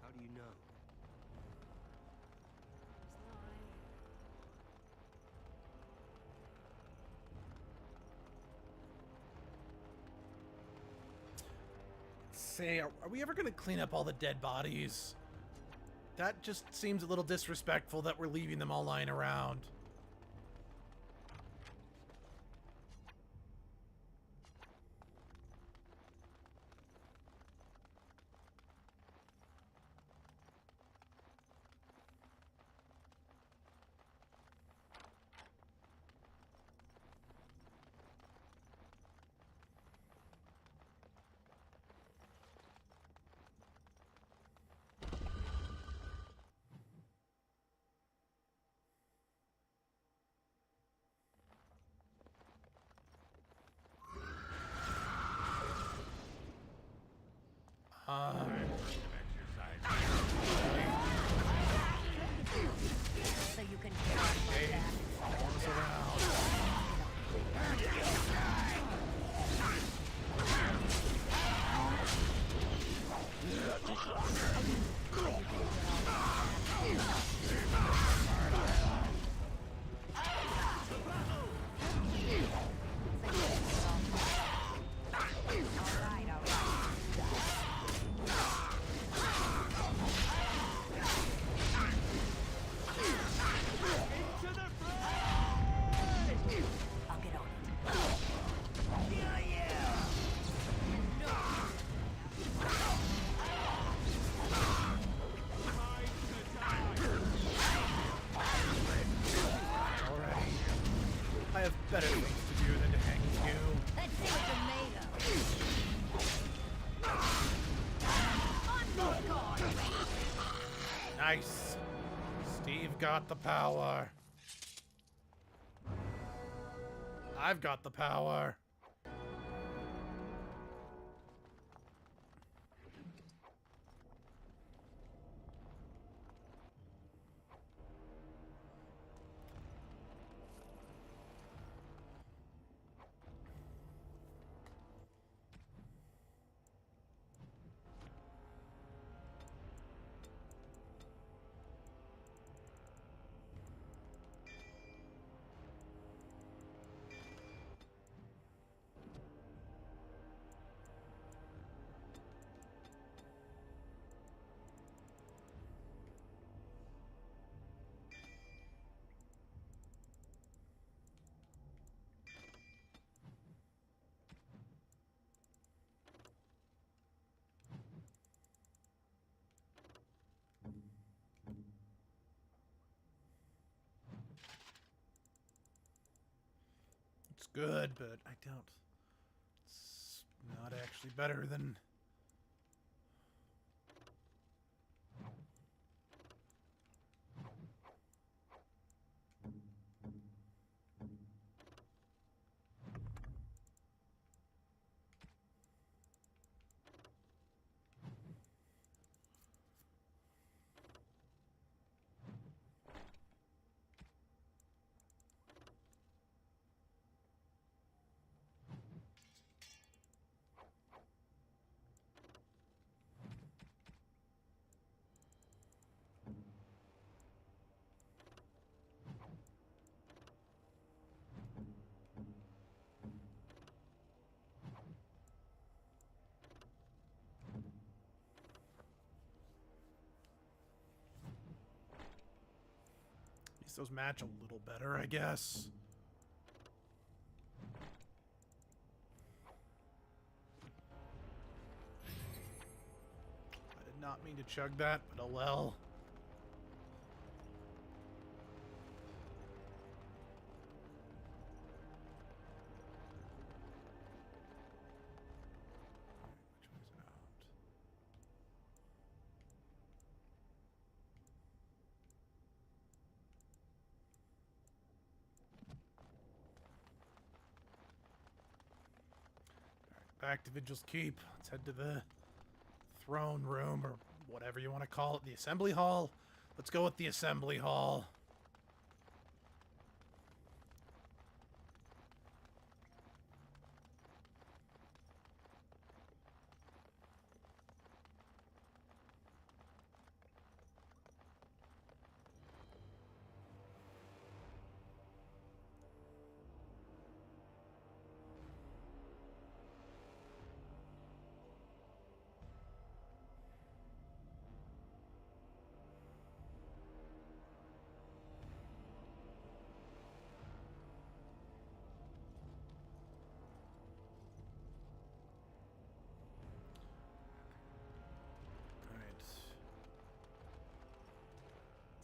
How do you know? Say, are we ever going to clean up all the dead bodies? That just seems a little disrespectful that we're leaving them all lying around. Nice. Steve got the power. I've got the power. It's good, but I don't. It's not actually better than. At least those match a little better, I guess. I did not mean to chug that, but oh well. Back to Vigil's Keep. Let's head to the throne room, or whatever you want to call it. The assembly hall? Let's go with the assembly hall.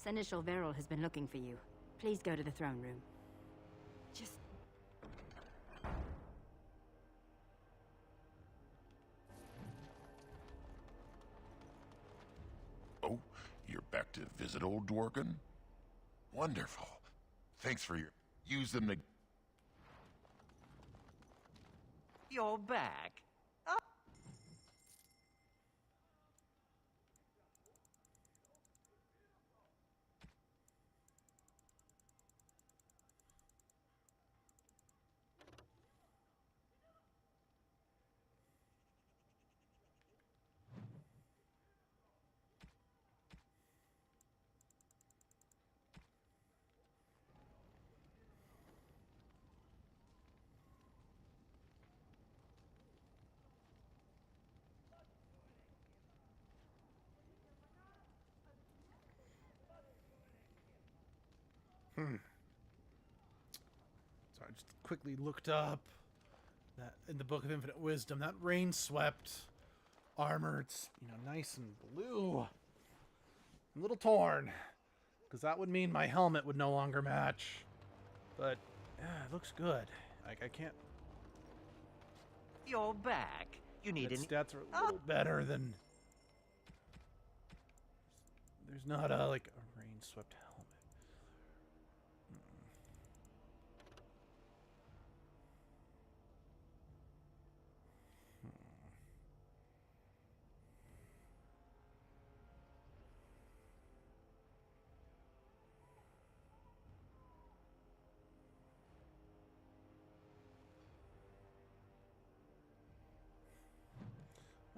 Seneschal Verrill has been looking for you. Please go to the throne room. Just... Oh, you're back to visit old Dworkin? Wonderful. Thanks for using the... You're back. So I just quickly looked up that in the Book of Infinite Wisdom, that rain-swept armor, it's, you know, nice and blue. A little torn, because that would mean my helmet would no longer match. But, yeah, it looks good. I can't... You're back. You need its stats are a little better than There's not a, like, a rain-swept helmet.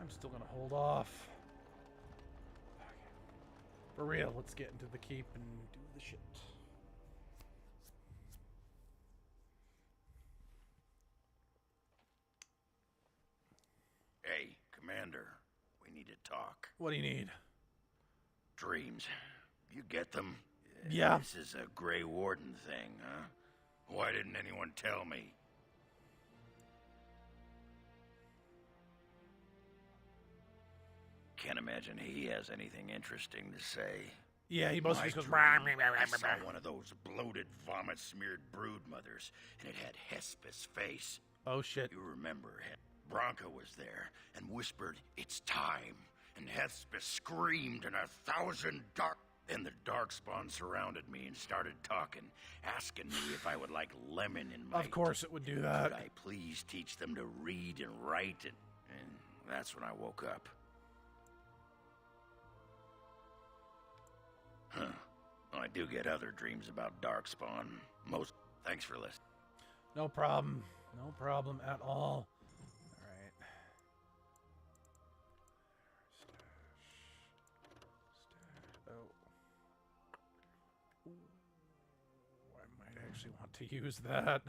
I'm still gonna hold off. Okay. For real, let's get into the keep and do the shit. Hey, Commander, we need to talk. What do you need? Dreams. You get them? Yeah. This is a Grey Warden thing, huh? Why didn't anyone tell me? Can't imagine he has anything interesting to say. Yeah, he mostly just goes. I saw one of those bloated, vomit-smeared brood mothers, and it had Hesper's face. Oh shit! You remember? Bronca was there and whispered, "It's time." And Hesper screamed, and 1,000 dark. Then the darkspawn surrounded me and started talking, asking me if I would like lemon in my. Of course, it would do that. Could I please teach them to read and write? And that's when I woke up. Huh. I do get other dreams about Darkspawn. Most thanks for listening. No problem. No problem at all. Alright. Stash. Oh. Ooh. I might actually want to use that.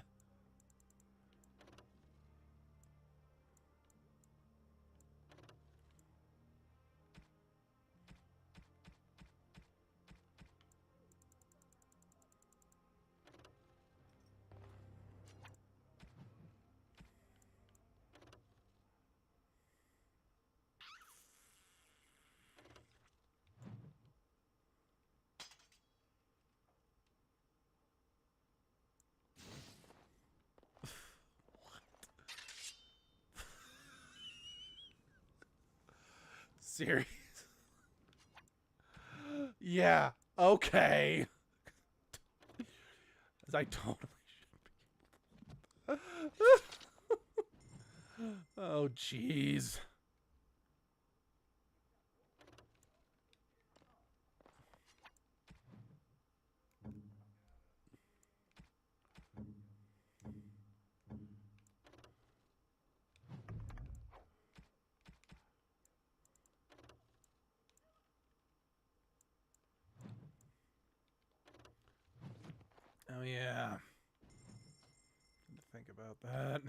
Serious? Yeah, okay. As I totally should be. Oh, jeez. Oh, yeah. Think about that.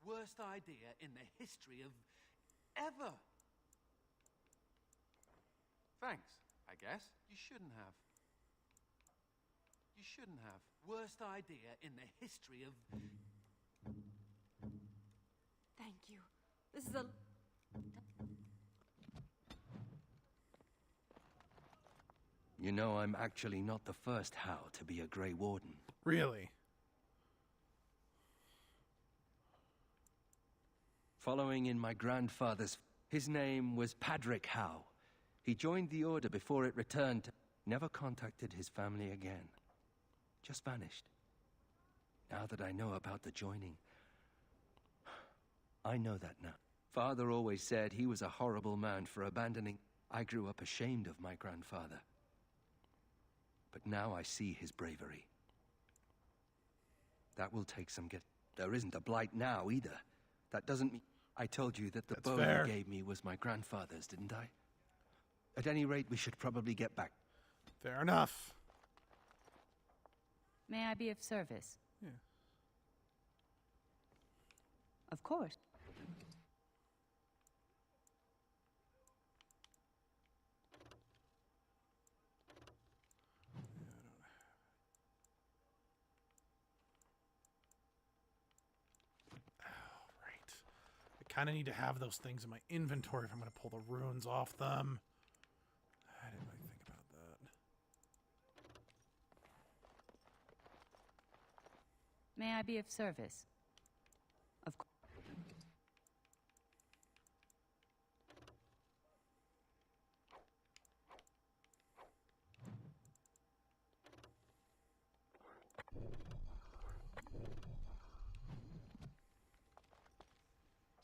Worst idea in the history of ever. Thanks, I guess. You shouldn't have. You shouldn't have. Worst idea in the history of... Thank you. This is a... You know, I'm actually not the first How to be a Grey Warden. Really? Following in my grandfather's... His name was Padrick Howe. He joined the Order before it returned. Never contacted his family again. Just vanished. Now that I know about the joining... I know that now. Father always said he was a horrible man for abandoning... I grew up ashamed of my grandfather. But now I see his bravery. That will take some There isn't a blight now, either. That doesn't mean... I told you that the bow fair. you gave me was my grandfather's, didn't I? At any rate, we should probably get back. Fair enough. May I be of service? Yeah. Of course. I kind of need to have those things in my inventory if I'm going to pull the runes off them. I didn't really think about that. May I be of service? Of course.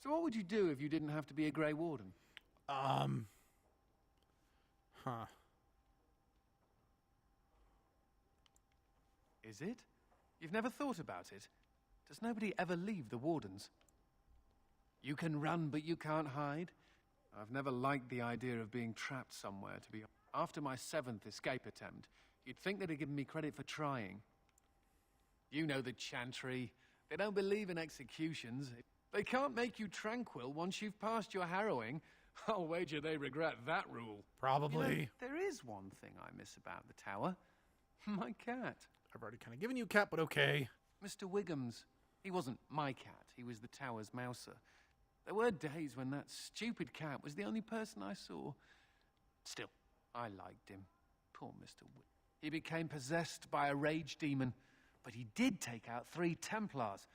So what would you do if you didn't have to be a Grey Warden? Huh. Is it? You've never thought about it? Does nobody ever leave the Wardens? You can run, but you can't hide. I've never liked the idea of being trapped somewhere, to be honest. After my 7th escape attempt, you'd think they'd have given me credit for trying. You know the Chantry. They don't believe in executions. They can't make you tranquil once you've passed your harrowing. I'll wager they regret that rule. Probably. You know, there is one thing I miss about the tower. My cat. I've already kind of given you a cat, but okay. Mr. Wiggums. He wasn't my cat. He was the tower's mouser. There were days when that stupid cat was the only person I saw. Still, I liked him. Poor Mr. Wiggums. He became possessed by a rage demon, but he did take out 3 Templars.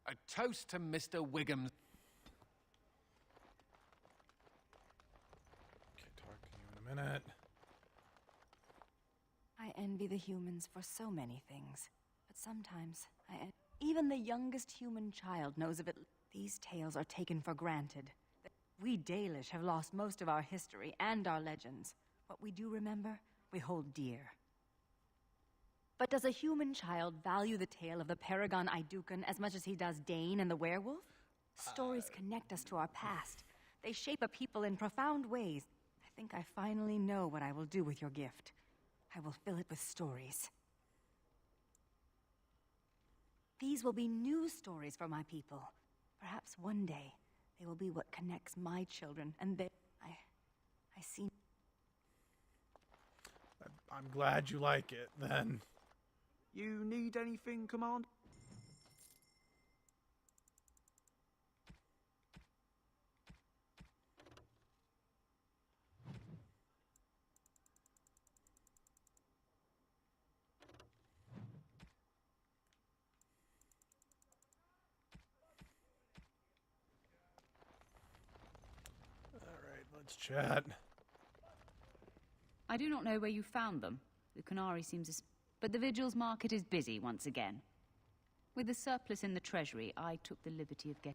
A toast to Mr. Wiggums. Okay, talk to you in a minute. I envy the humans for so many things, but sometimes even the youngest human child knows of it. These tales are taken for granted. We Dalish have lost most of our history and our legends. What we do remember, we hold dear. But does a human child value the tale of the Paragon Idukan as much as he does Dane and the werewolf? Stories connect us to our past. They shape a people in profound ways. I think I finally know what I will do with your gift. I will fill it with stories. These will be new stories for my people. Perhaps one day, they will be what connects my children, and they... I see... I'm glad you like it, then. You need anything, Command? Alright, let's chat. I do not know where you found them. The Canary seems but the Vigil's market is busy once again. With the surplus in the treasury, I took the liberty of getting...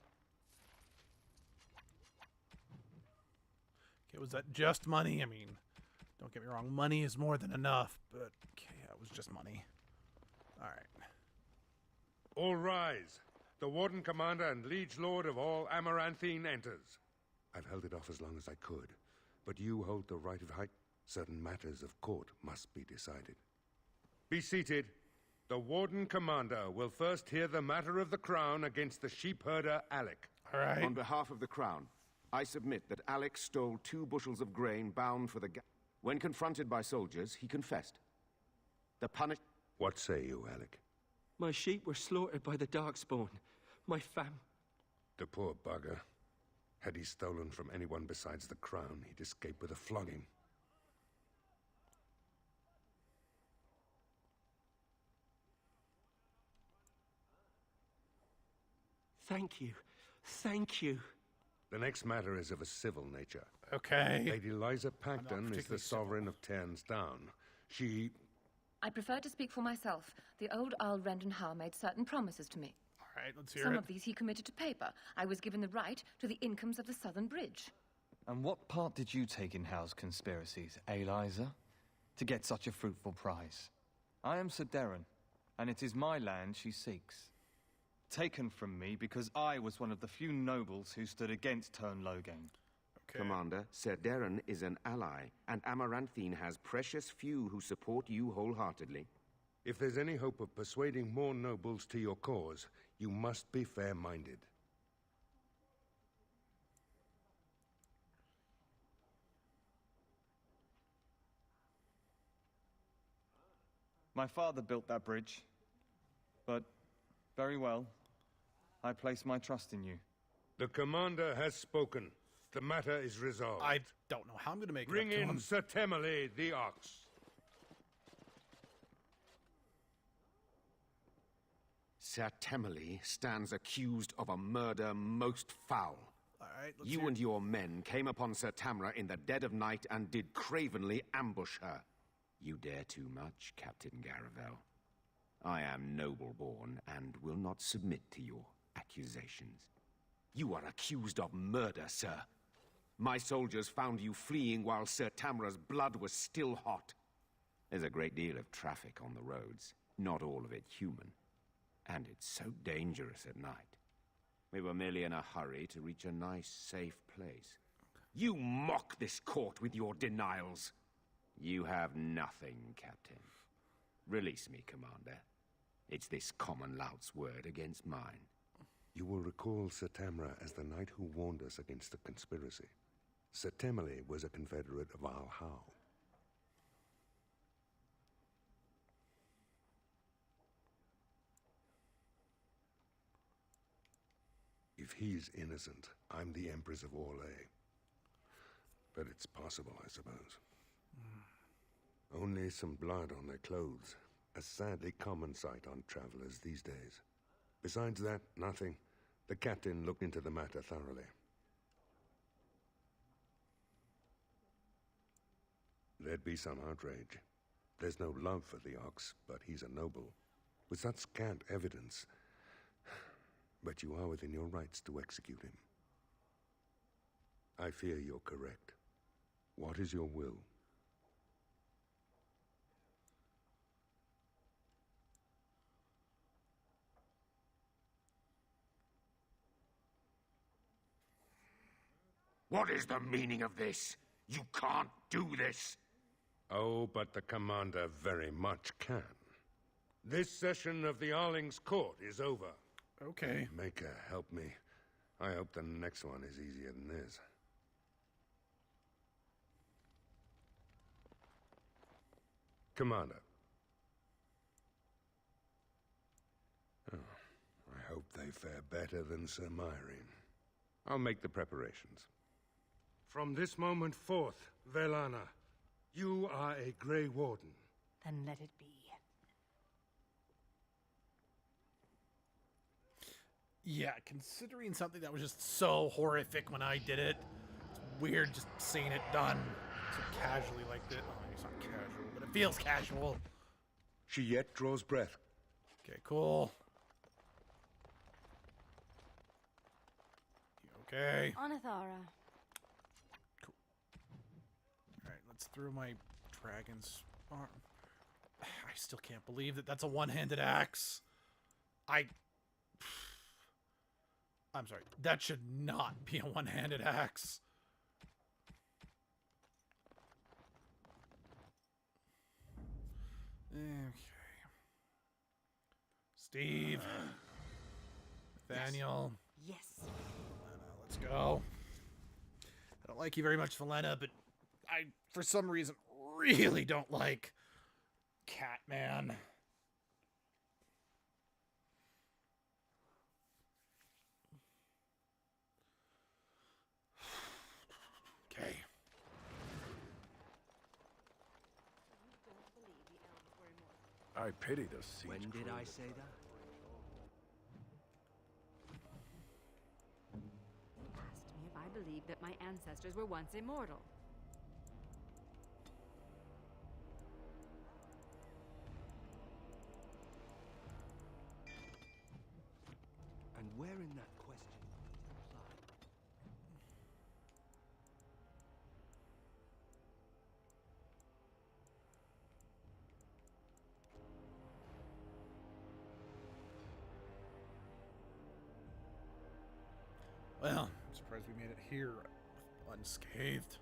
Okay, was that just money? I mean, don't get me wrong, money is more than enough, but okay, yeah, it was just money. Alright. All rise. The Warden Commander and Liege Lord of all Amaranthine enters. I've held it off as long as I could, but you hold the right of height. Certain matters of court must be decided. Be seated. The Warden Commander will first hear the matter of the Crown against the sheepherder Alec. All right. On behalf of the Crown, I submit that Alec stole 2 bushels of grain bound for the... When confronted by soldiers, he confessed. The punish... What say you, Alec? My sheep were slaughtered by the Darkspawn. My fam... The poor bugger. Had he stolen from anyone besides the Crown, he'd escape with a flogging. Thank you. Thank you. The next matter is of a civil nature. Okay. Lady Liza Pacton is the sovereign of Tairns Down. She... I prefer to speak for myself. The old Earl Rendon Howe made certain promises to me. All right, let's hear Some it. of these he committed to paper. I was given the right to the incomes of the Southern Bridge. And what part did you take in Howe's conspiracies, Liza? To get such a fruitful prize? I am Sir Darren, and it is my land she seeks. taken from me because I was one of the few nobles who stood against Turn Loghain. Okay. Commander, Ser Darren is an ally, and Amaranthine has precious few who support you wholeheartedly. If there's any hope of persuading more nobles to your cause, you must be fair-minded. My father built that bridge, but very well. I place my trust in you. The commander has spoken. The matter is resolved. I don't know how I'm going to make Bring it up to in him. Sir Temmerley the Ox. Ser Temmerley stands accused of a murder most foul. All right, let's You hear and your men came upon Ser Tamra in the dead of night and did cravenly ambush her. You dare too much, Captain Garavel. I am noble-born and will not submit to your accusations. You are accused of murder, sir. My soldiers found you fleeing while Ser Tamra's blood was still hot. There's a great deal of traffic on the roads, not all of it human. And it's so dangerous at night. We were merely in a hurry to reach a nice, safe place. You mock this court with your denials. You have nothing, Captain. Release me, Commander. It's this common lout's word against mine. You will recall Ser Tamra as the knight who warned us against the conspiracy. Ser Temmerley was a confederate of Al Howe. If he's innocent, I'm the Empress of Orlais. But it's possible, I suppose. Only some blood on their clothes. A sadly common sight on travelers these days. Besides that, nothing. The captain looked into the matter thoroughly. There'd be some outrage. There's no love for the Ox, but he's a noble. With such scant evidence. But you are within your rights to execute him. I fear you're correct. What is your will? What is the meaning of this? You can't do this! Oh, but the commander very much can. This session of the Arling's court is over. Okay. Maker, help me. I hope the next one is easier than this. Commander. Oh, I hope they fare better than Sir Myrene. I'll make the preparations. From this moment forth, Velana, you are a Grey Warden. Then let it be. Yeah, considering something that was just so horrific when I did it, it's weird just seeing it done so casually like this. Oh, it's not casual, but it feels casual. She yet draws breath. Okay, cool. Okay. Anathara. Cool. Alright, let's throw my dragon's arm. I still can't believe that that's a one-handed axe. I'm sorry. That should not be a one-handed axe. Okay. Steve. Nathaniel. Yes. Let's go. I don't like you very much, Valena, but I, for some reason, really don't like Catman. Okay. I pity the siege. When did I say that? Asked me if I believed that my ancestors were once immortal. And where in that question implied? Well, I'm surprised we made it here unscathed.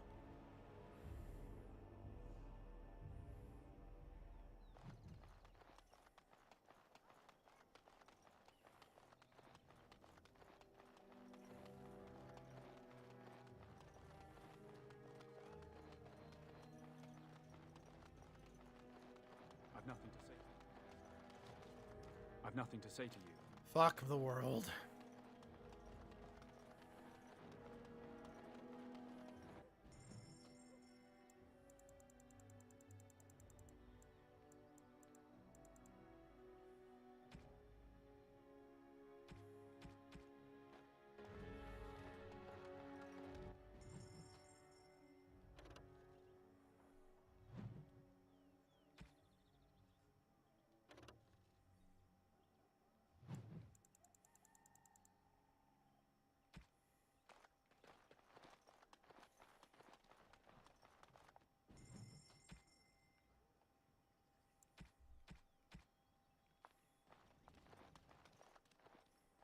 I've nothing to say. I've nothing to say to you. Fuck the world.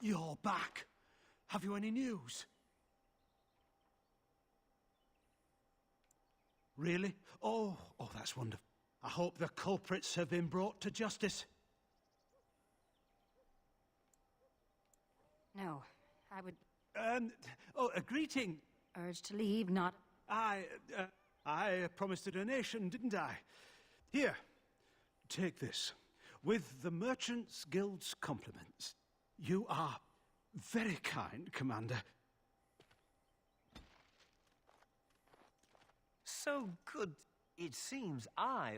You're back. Have you any news? Really? Oh, that's wonderful. I hope the culprits have been brought to justice. No, I would... A greeting. Urge to leave, not... I promised a donation, didn't I? Here, take this. With the Merchants Guild's compliments. You are very kind, Commander. So good, it seems I...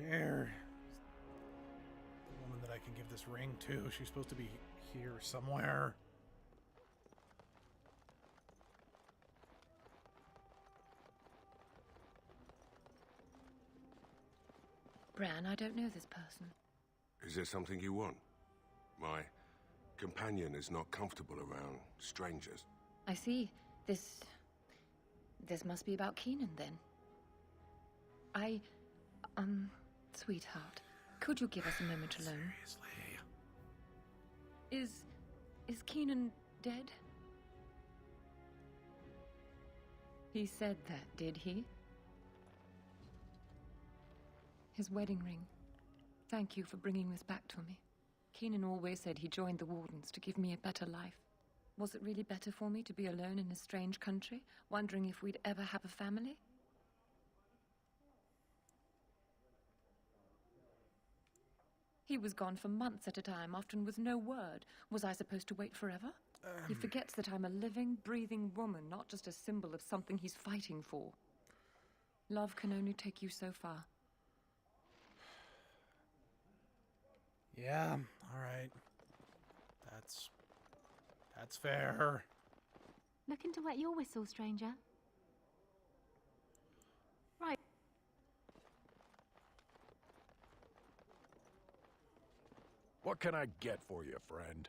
Where? The woman that I can give this ring to. She's supposed to be here somewhere. Bran, I don't know this person. Is there something you want? My companion is not comfortable around strangers. I see. This must be about Keenan, then. Sweetheart, could you give us a moment alone? Seriously? Is Keenan dead? He said that, did he? His wedding ring. Thank you for bringing this back to me. Keenan always said he joined the Wardens to give me a better life. Was it really better for me to be alone in a strange country, wondering if we'd ever have a family? He was gone for months at a time, often with no word. Was I supposed to wait forever? He forgets that I'm a living, breathing woman, not just a symbol of something he's fighting for. Love can only take you so far. Yeah, all right. That's fair. Looking to wet your whistle, stranger. Right. What can I get for you, friend?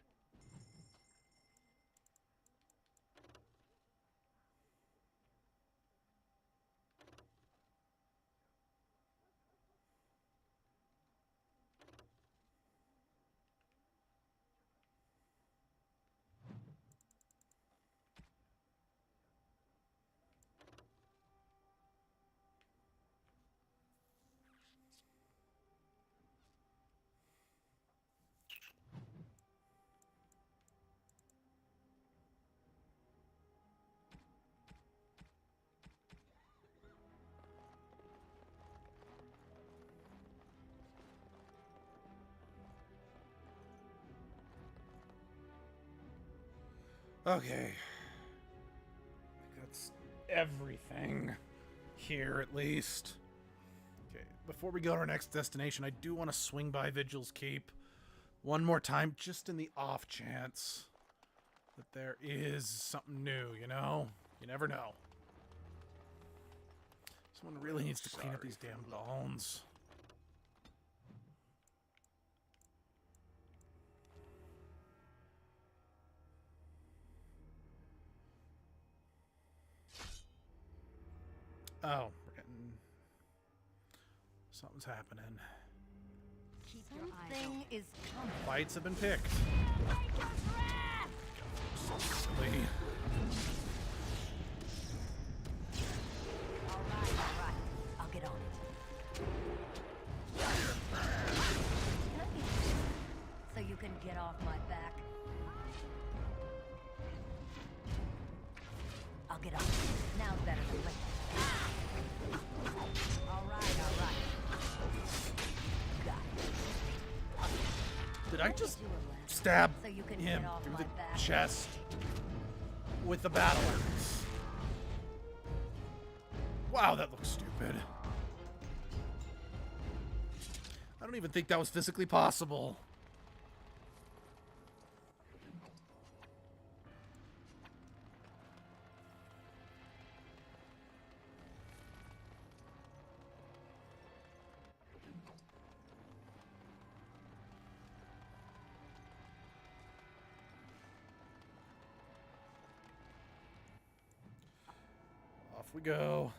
Okay. That's everything here, at least. Okay, before we go to our next destination, I do want to swing by Vigil's Keep one more time, just in the off chance. that there is something new, you know? You never know. Someone really needs to clean up these damn bones. Oh, we're getting... Something's happening. Something is coming. Fights have been picked. So silly. All right. I'll get on it. So you can get off my back. I'll get on it. Now's better than later. All right. Got it. Did I just stab So you can him get off through my the back. chest with the battle axe? Wow, that looks stupid. I don't even think that was physically possible. Off we go.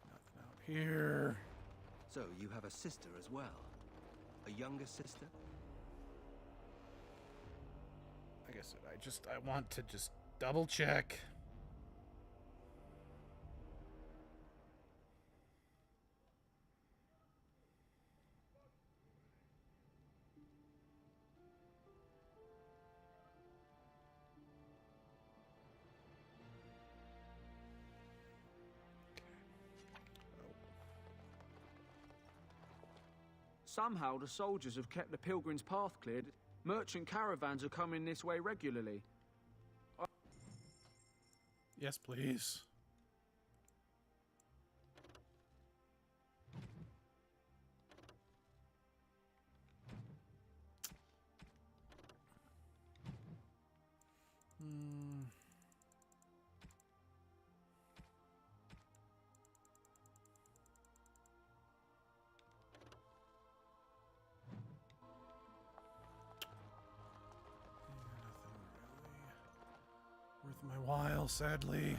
Nothing out here. So you have a sister as well? A younger sister? Like I said, I want to just double check. Somehow the soldiers have kept the pilgrim's path cleared. Merchant caravans are coming this way regularly. Yes, please. Worth my while, sadly.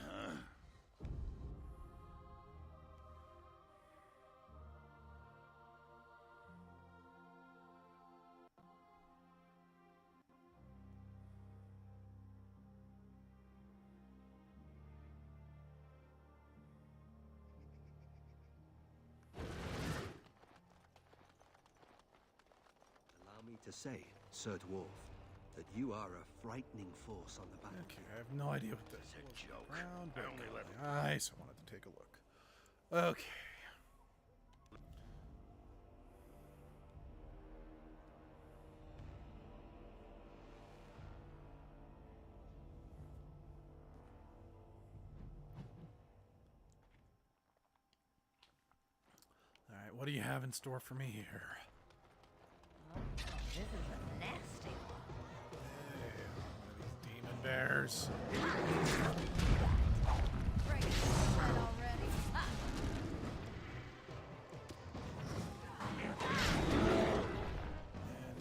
Allow me to say, Sir Dwarf, that you are a frightening force on the battlefield. Okay, I have no idea what this is. It's a joke. Around, I only let Nice, I wanted to take a look. Okay. Alright, what do you have in store for me here? This is a nasty one. These demon bears. Break it already. Ha!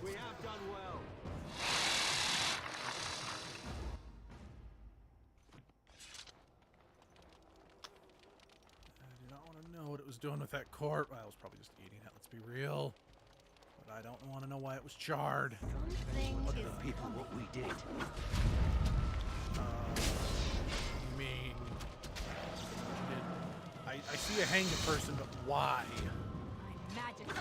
We have done well. I do not want to know what it was doing with that corpse. Well, it was probably just eating it, let's be real. But I don't want to know why it was charred. Something is people what we did. You mean... I see a hanged person, but why? I'm magical.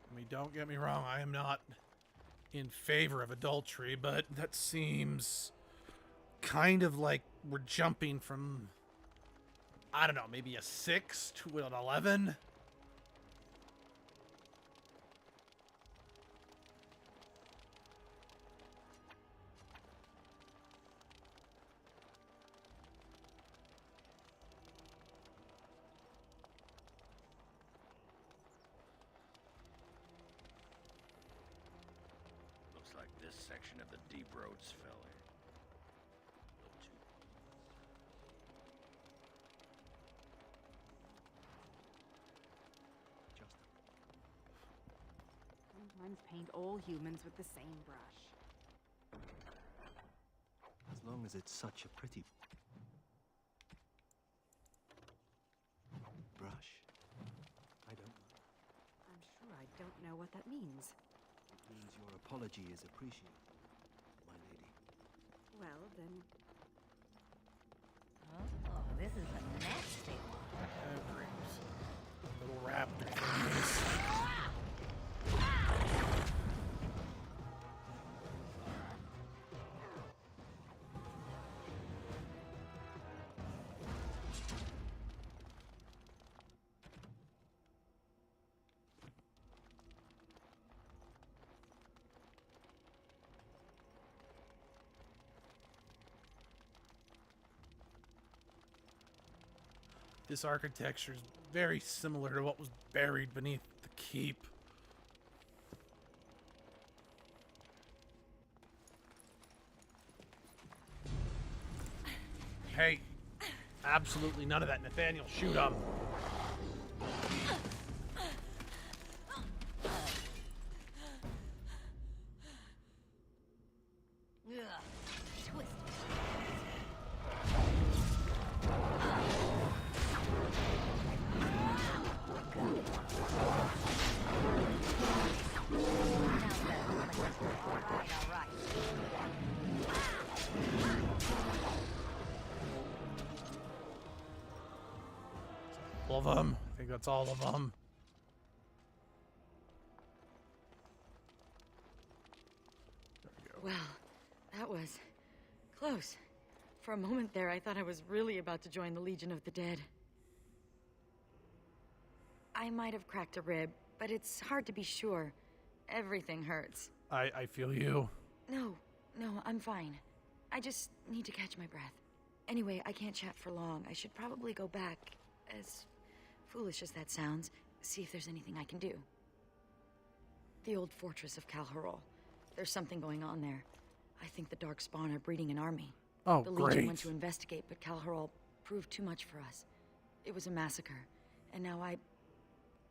I mean, don't get me wrong, I am not in favor of adultery, but that seems kind of like we're jumping from, I don't know, maybe a 6 to an 11. Looks like this section of the deep roads fell in. Sometimes paint all humans with the same brush. As long as it's such a pretty brush. I don't know. I'm sure I don't know what that means. It means your apology is appreciated, my lady. Well, then... Oh, this is a nasty one. Little raptor things. This architecture is very similar to what was buried beneath the keep. Hey, absolutely none of that, Nathaniel. Shoot him. All of them. I think that's all of them. Well, that was close. For a moment there, I thought I was really about to join the Legion of the Dead. I might have cracked a rib, but it's hard to be sure. Everything hurts. I feel you. No, I'm fine. I just need to catch my breath. Anyway, I can't chat for long. I should probably go back, as foolish as that sounds, see if there's anything I can do. The old fortress of Calharol. There's something going on there. I think the Darkspawn are breeding an army. Oh, the Legion great. went to investigate, but Calharol proved too much for us. It was a massacre, and now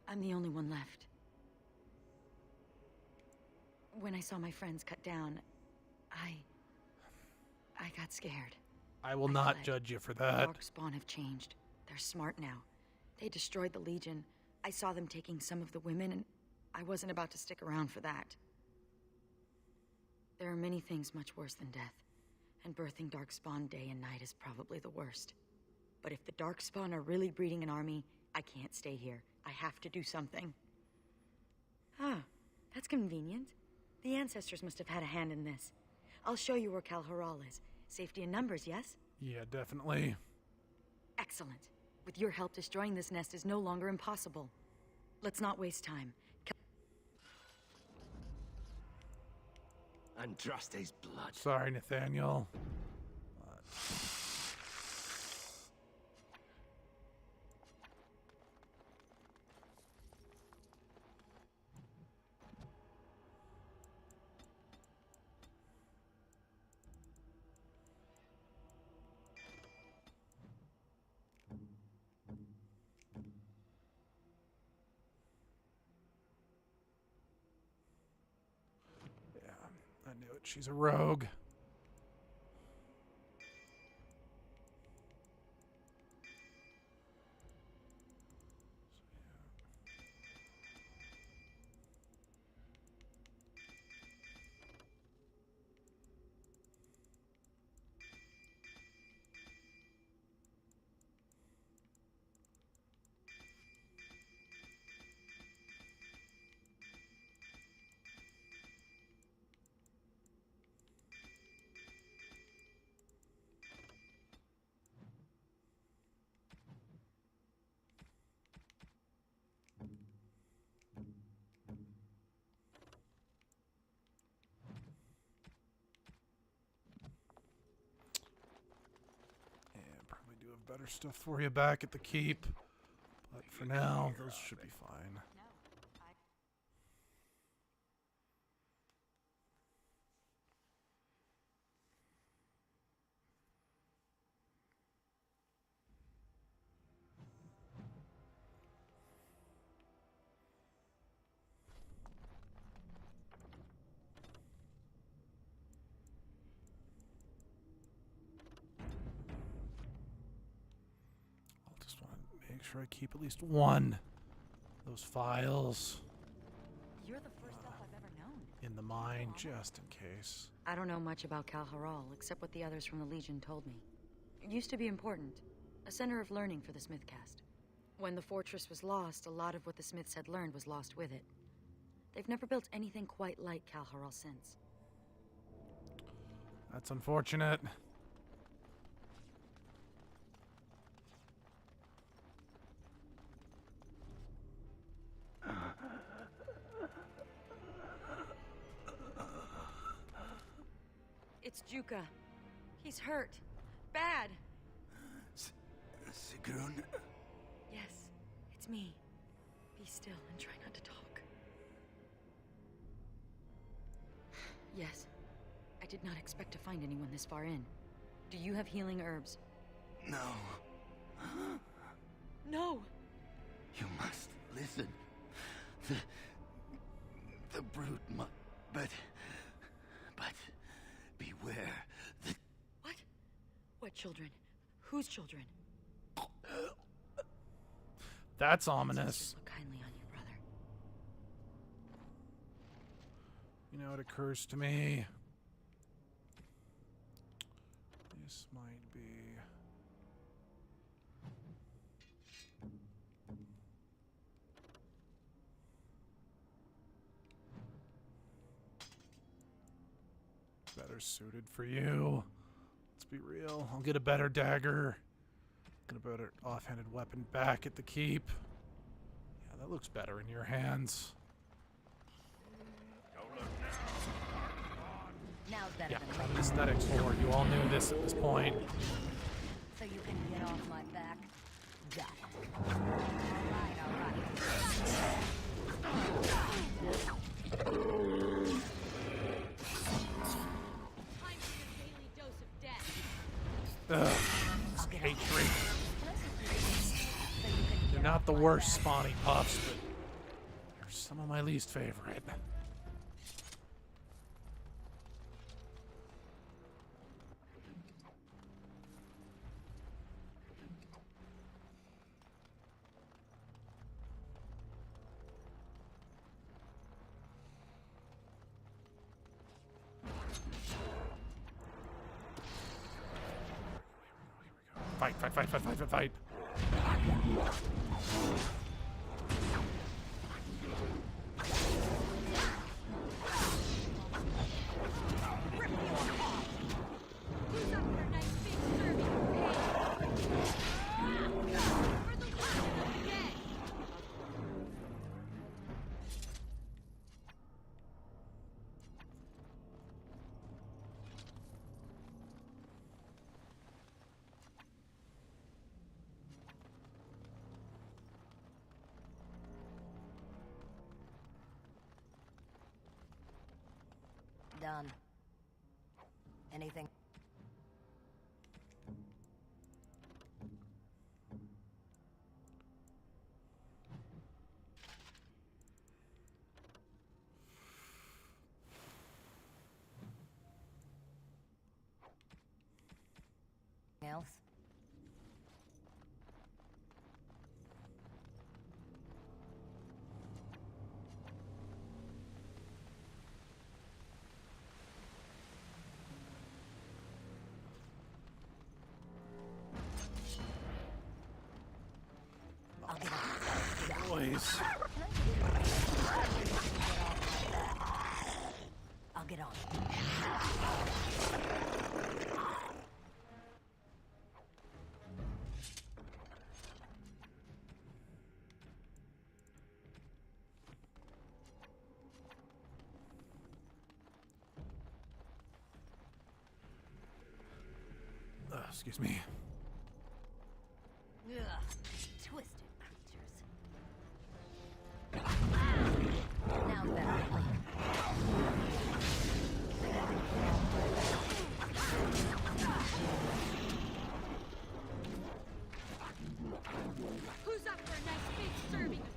I'm the only one left. When I saw my friends cut down, I got scared. I will not judge you for that. The Darkspawn have changed. They're smart now. They destroyed the Legion. I saw them taking some of the women, and I wasn't about to stick around for that. There are many things much worse than death, and birthing Darkspawn day and night is probably the worst. But if the Darkspawn are really breeding an army, I can't stay here. I have to do something. Ah, that's convenient. The ancestors must have had a hand in this. I'll show you where Calharol is. Safety in numbers, yes? Yeah, definitely. Excellent. With your help, destroying this nest is no longer impossible. Let's not waste time. Andraste's blood. Sorry, Nathaniel. I knew it. She's a rogue. better stuff for you back at the keep. But for now, those should be fine. Make sure I keep at least one of those files You're the first elf I've ever known. in the mine, just in case. I don't know much about Kal-Haral, except what the others from the Legion told me. It used to be important. A center of learning for the Smithcast. When the fortress was lost, a lot of what the Smiths had learned was lost with it. They've never built anything quite like Kal-Haral since. That's unfortunate. It's Juka. He's hurt. Bad. Sigrun? Yes, it's me. Be still and try not to talk. Yes. I did not expect to find anyone this far in. Do you have healing herbs? No. No! You must listen. The brute but beware. What children? Whose children? That's ominous. Look kindly on your brother. You know, it occurs to me. This might be. Better suited for you. Let's be real. I'll get a better dagger. Get a better offhanded weapon back at the keep. Yeah, that looks better in your hands. Now's better Yeah, than I'm an later. aesthetics whore. You all knew this at this point. So you can get off my back. Got it. Alright, Ugh, this hatred. They're not the worst spawning puffs, but they're some of my least favorite. Fight, fight, fight, fight, fight, fight, fight. done. Anything? Else? Boys. I'll get on. Excuse me. Twisted creatures. Now better than later. Who's up for a nice big serving of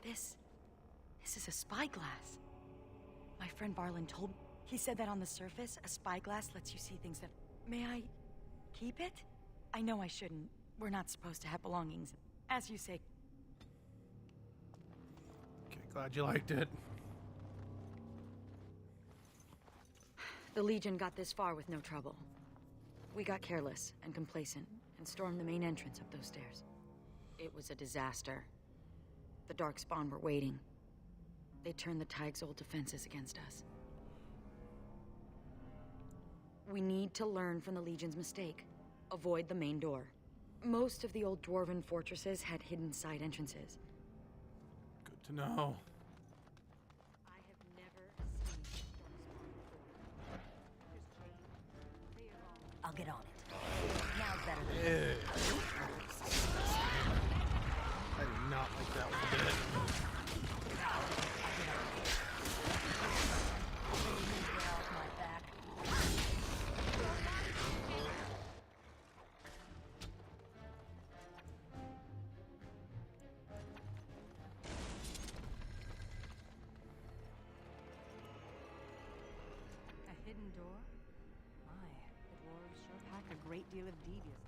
This is a spyglass. My friend Varlin told me. He said that on the surface, a spyglass lets you see things that... May I keep it? I know I shouldn't. We're not supposed to have belongings. As you say. Okay, glad you liked it. The Legion got this far with no trouble. We got careless and complacent and stormed the main entrance up those stairs. It was a disaster. The Darkspawn were waiting. They turned the Tig's old defenses against us. We need to learn from the Legion's mistake. Avoid the main door. Most of the old dwarven fortresses had hidden side entrances. Good to know. I have never seen Darkspawn before. I'll get on it. Now's better than later. I do not like that one bit. A hidden door? My, the dwarves sure pack a great deal of deviousness.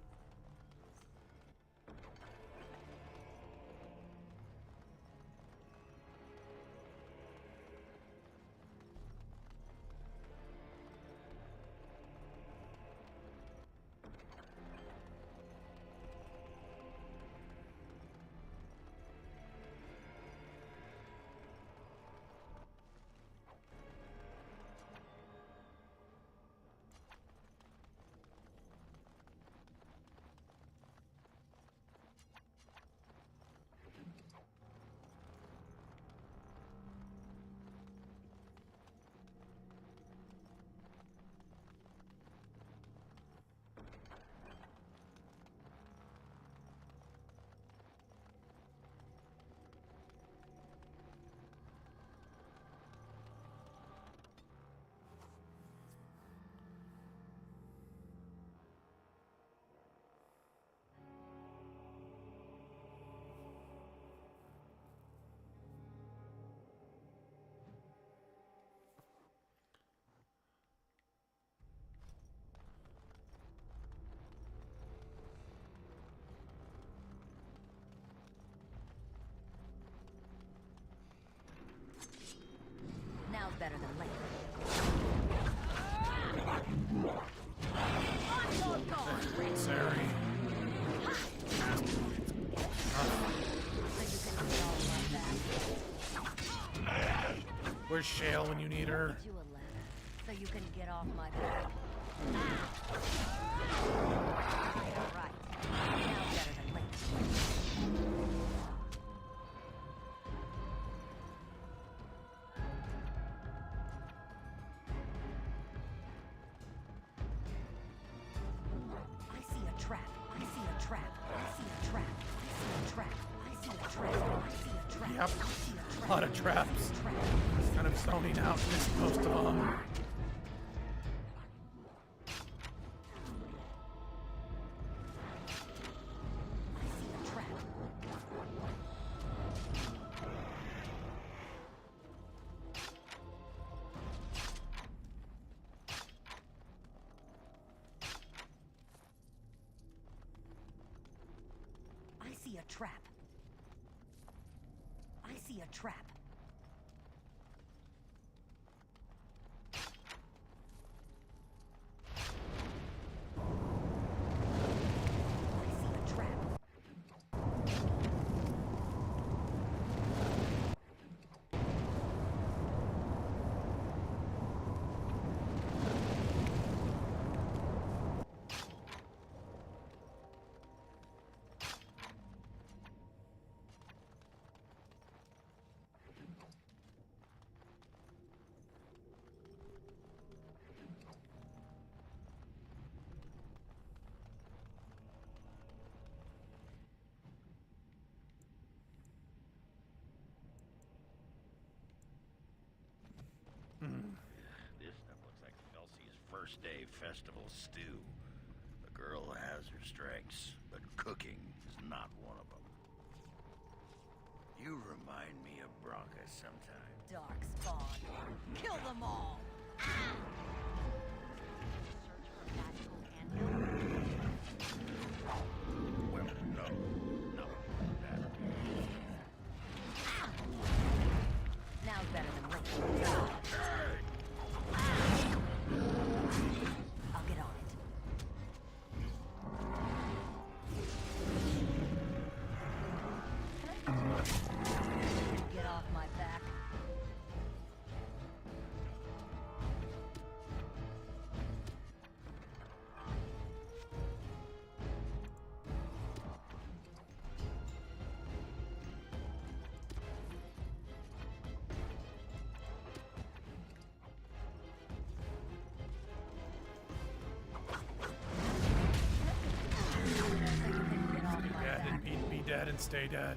Now's better than later. Sorry. Where's Shale when you need her? You a ladder, so you can get off my back. Right. Now's better than later. Yep, a lot of traps. Kind of zoning out, missed most of them. I see a trap. I see a trap. first day festival stew. A girl has her strengths, but cooking is not one of them. You remind me of Bronca sometimes. Darkspawn. Kill them all! Search for magical handle. Well, no. No. Now's better than waiting. I'll get on it. Get off my back. Be dead and stay dead.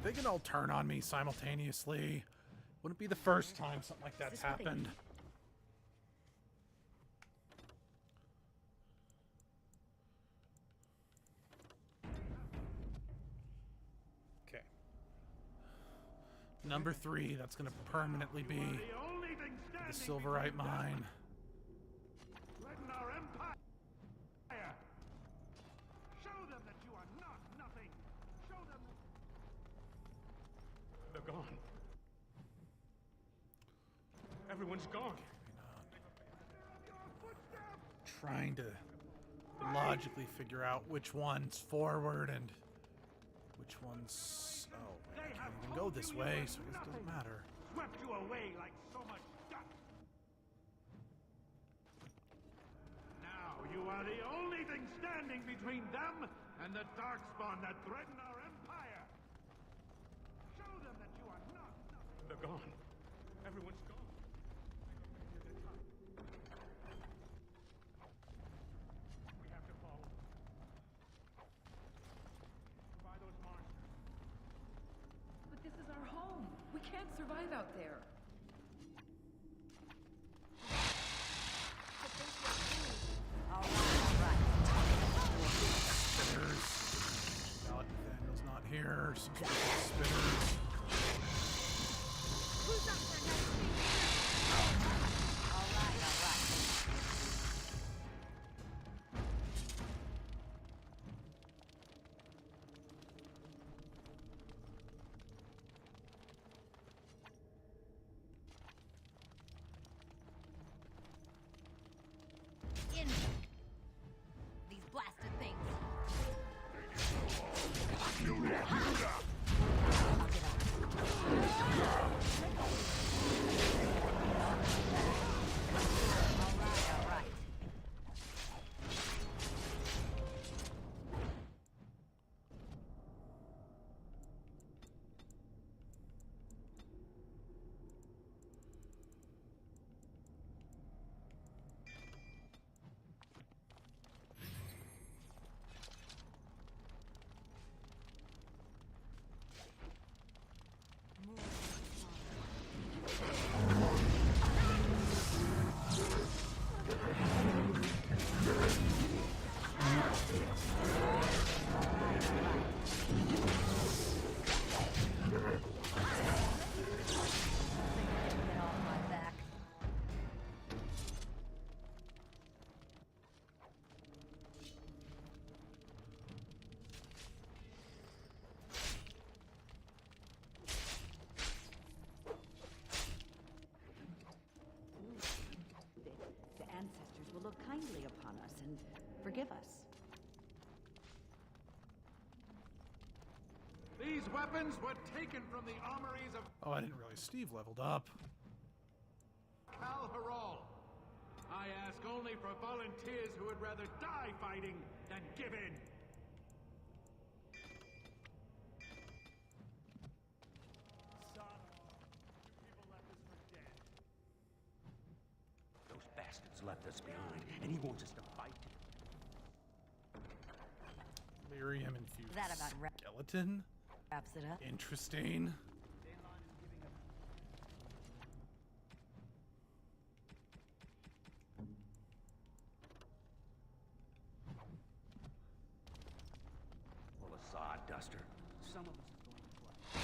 They can all turn on me simultaneously. Wouldn't be the first time something like that's happened. Okay. Number 3, that's going to permanently be the Silverite mine. Threaten our empire. Show them that you are not nothing. Show them that they're gone. Everyone's gone. Trying to logically figure out which one's forward and which one's... Oh, I can't even go this way, so it doesn't matter. Swept you away like so much dust. Now you are the only thing standing between them and the Darkspawn that threaten our empire. Show them that you are not nothing. They're gone. Everyone's gone. We have to follow. By those monsters. But this is our home. We can't survive out there. Spitters. Now Nathaniel's not here. Some sort of spitters. Who's up for next week? All right. In these blasted things. All right. Get off my back. The ancestors will look kindly upon us and forgive us. These weapons were taken from the armories of... Oh, I didn't realize Steve leveled up. Hal Harol. I ask only for volunteers who would rather die fighting than give in. Those bastards left us behind, and he wants us to fight. Lyrium infused That about skeleton? wraps it up. Interesting. Well, a sawduster. Some of us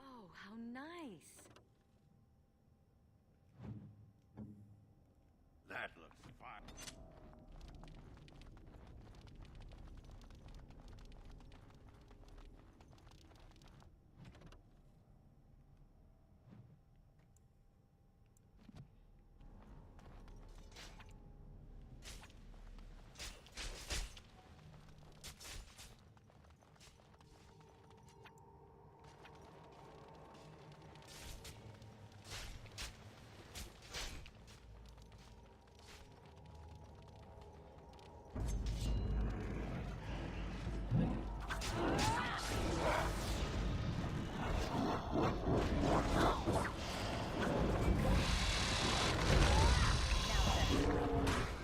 Oh, how nice. That looks fine.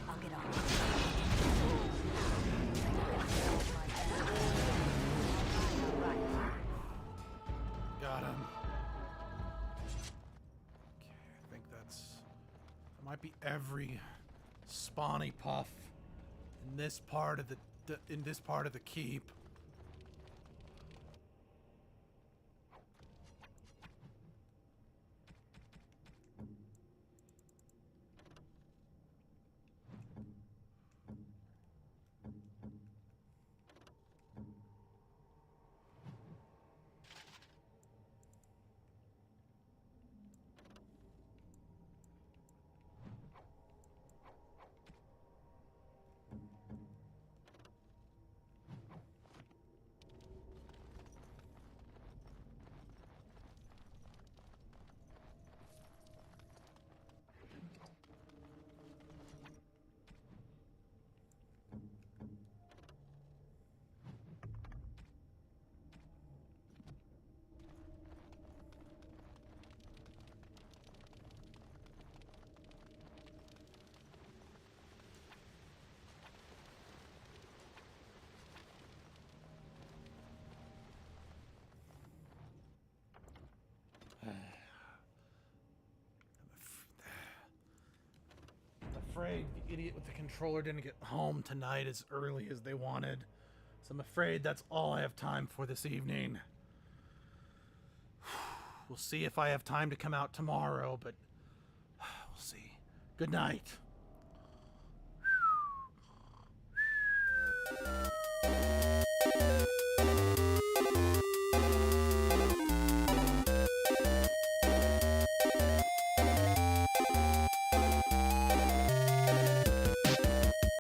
I'll get on. Got him. Okay, I think that might be every spawny puff in this part of the keep. Afraid the idiot with the controller didn't get home tonight as early as they wanted. So I'm afraid that's all I have time for this evening. We'll see if I have time to come out tomorrow, but we'll see. Good night.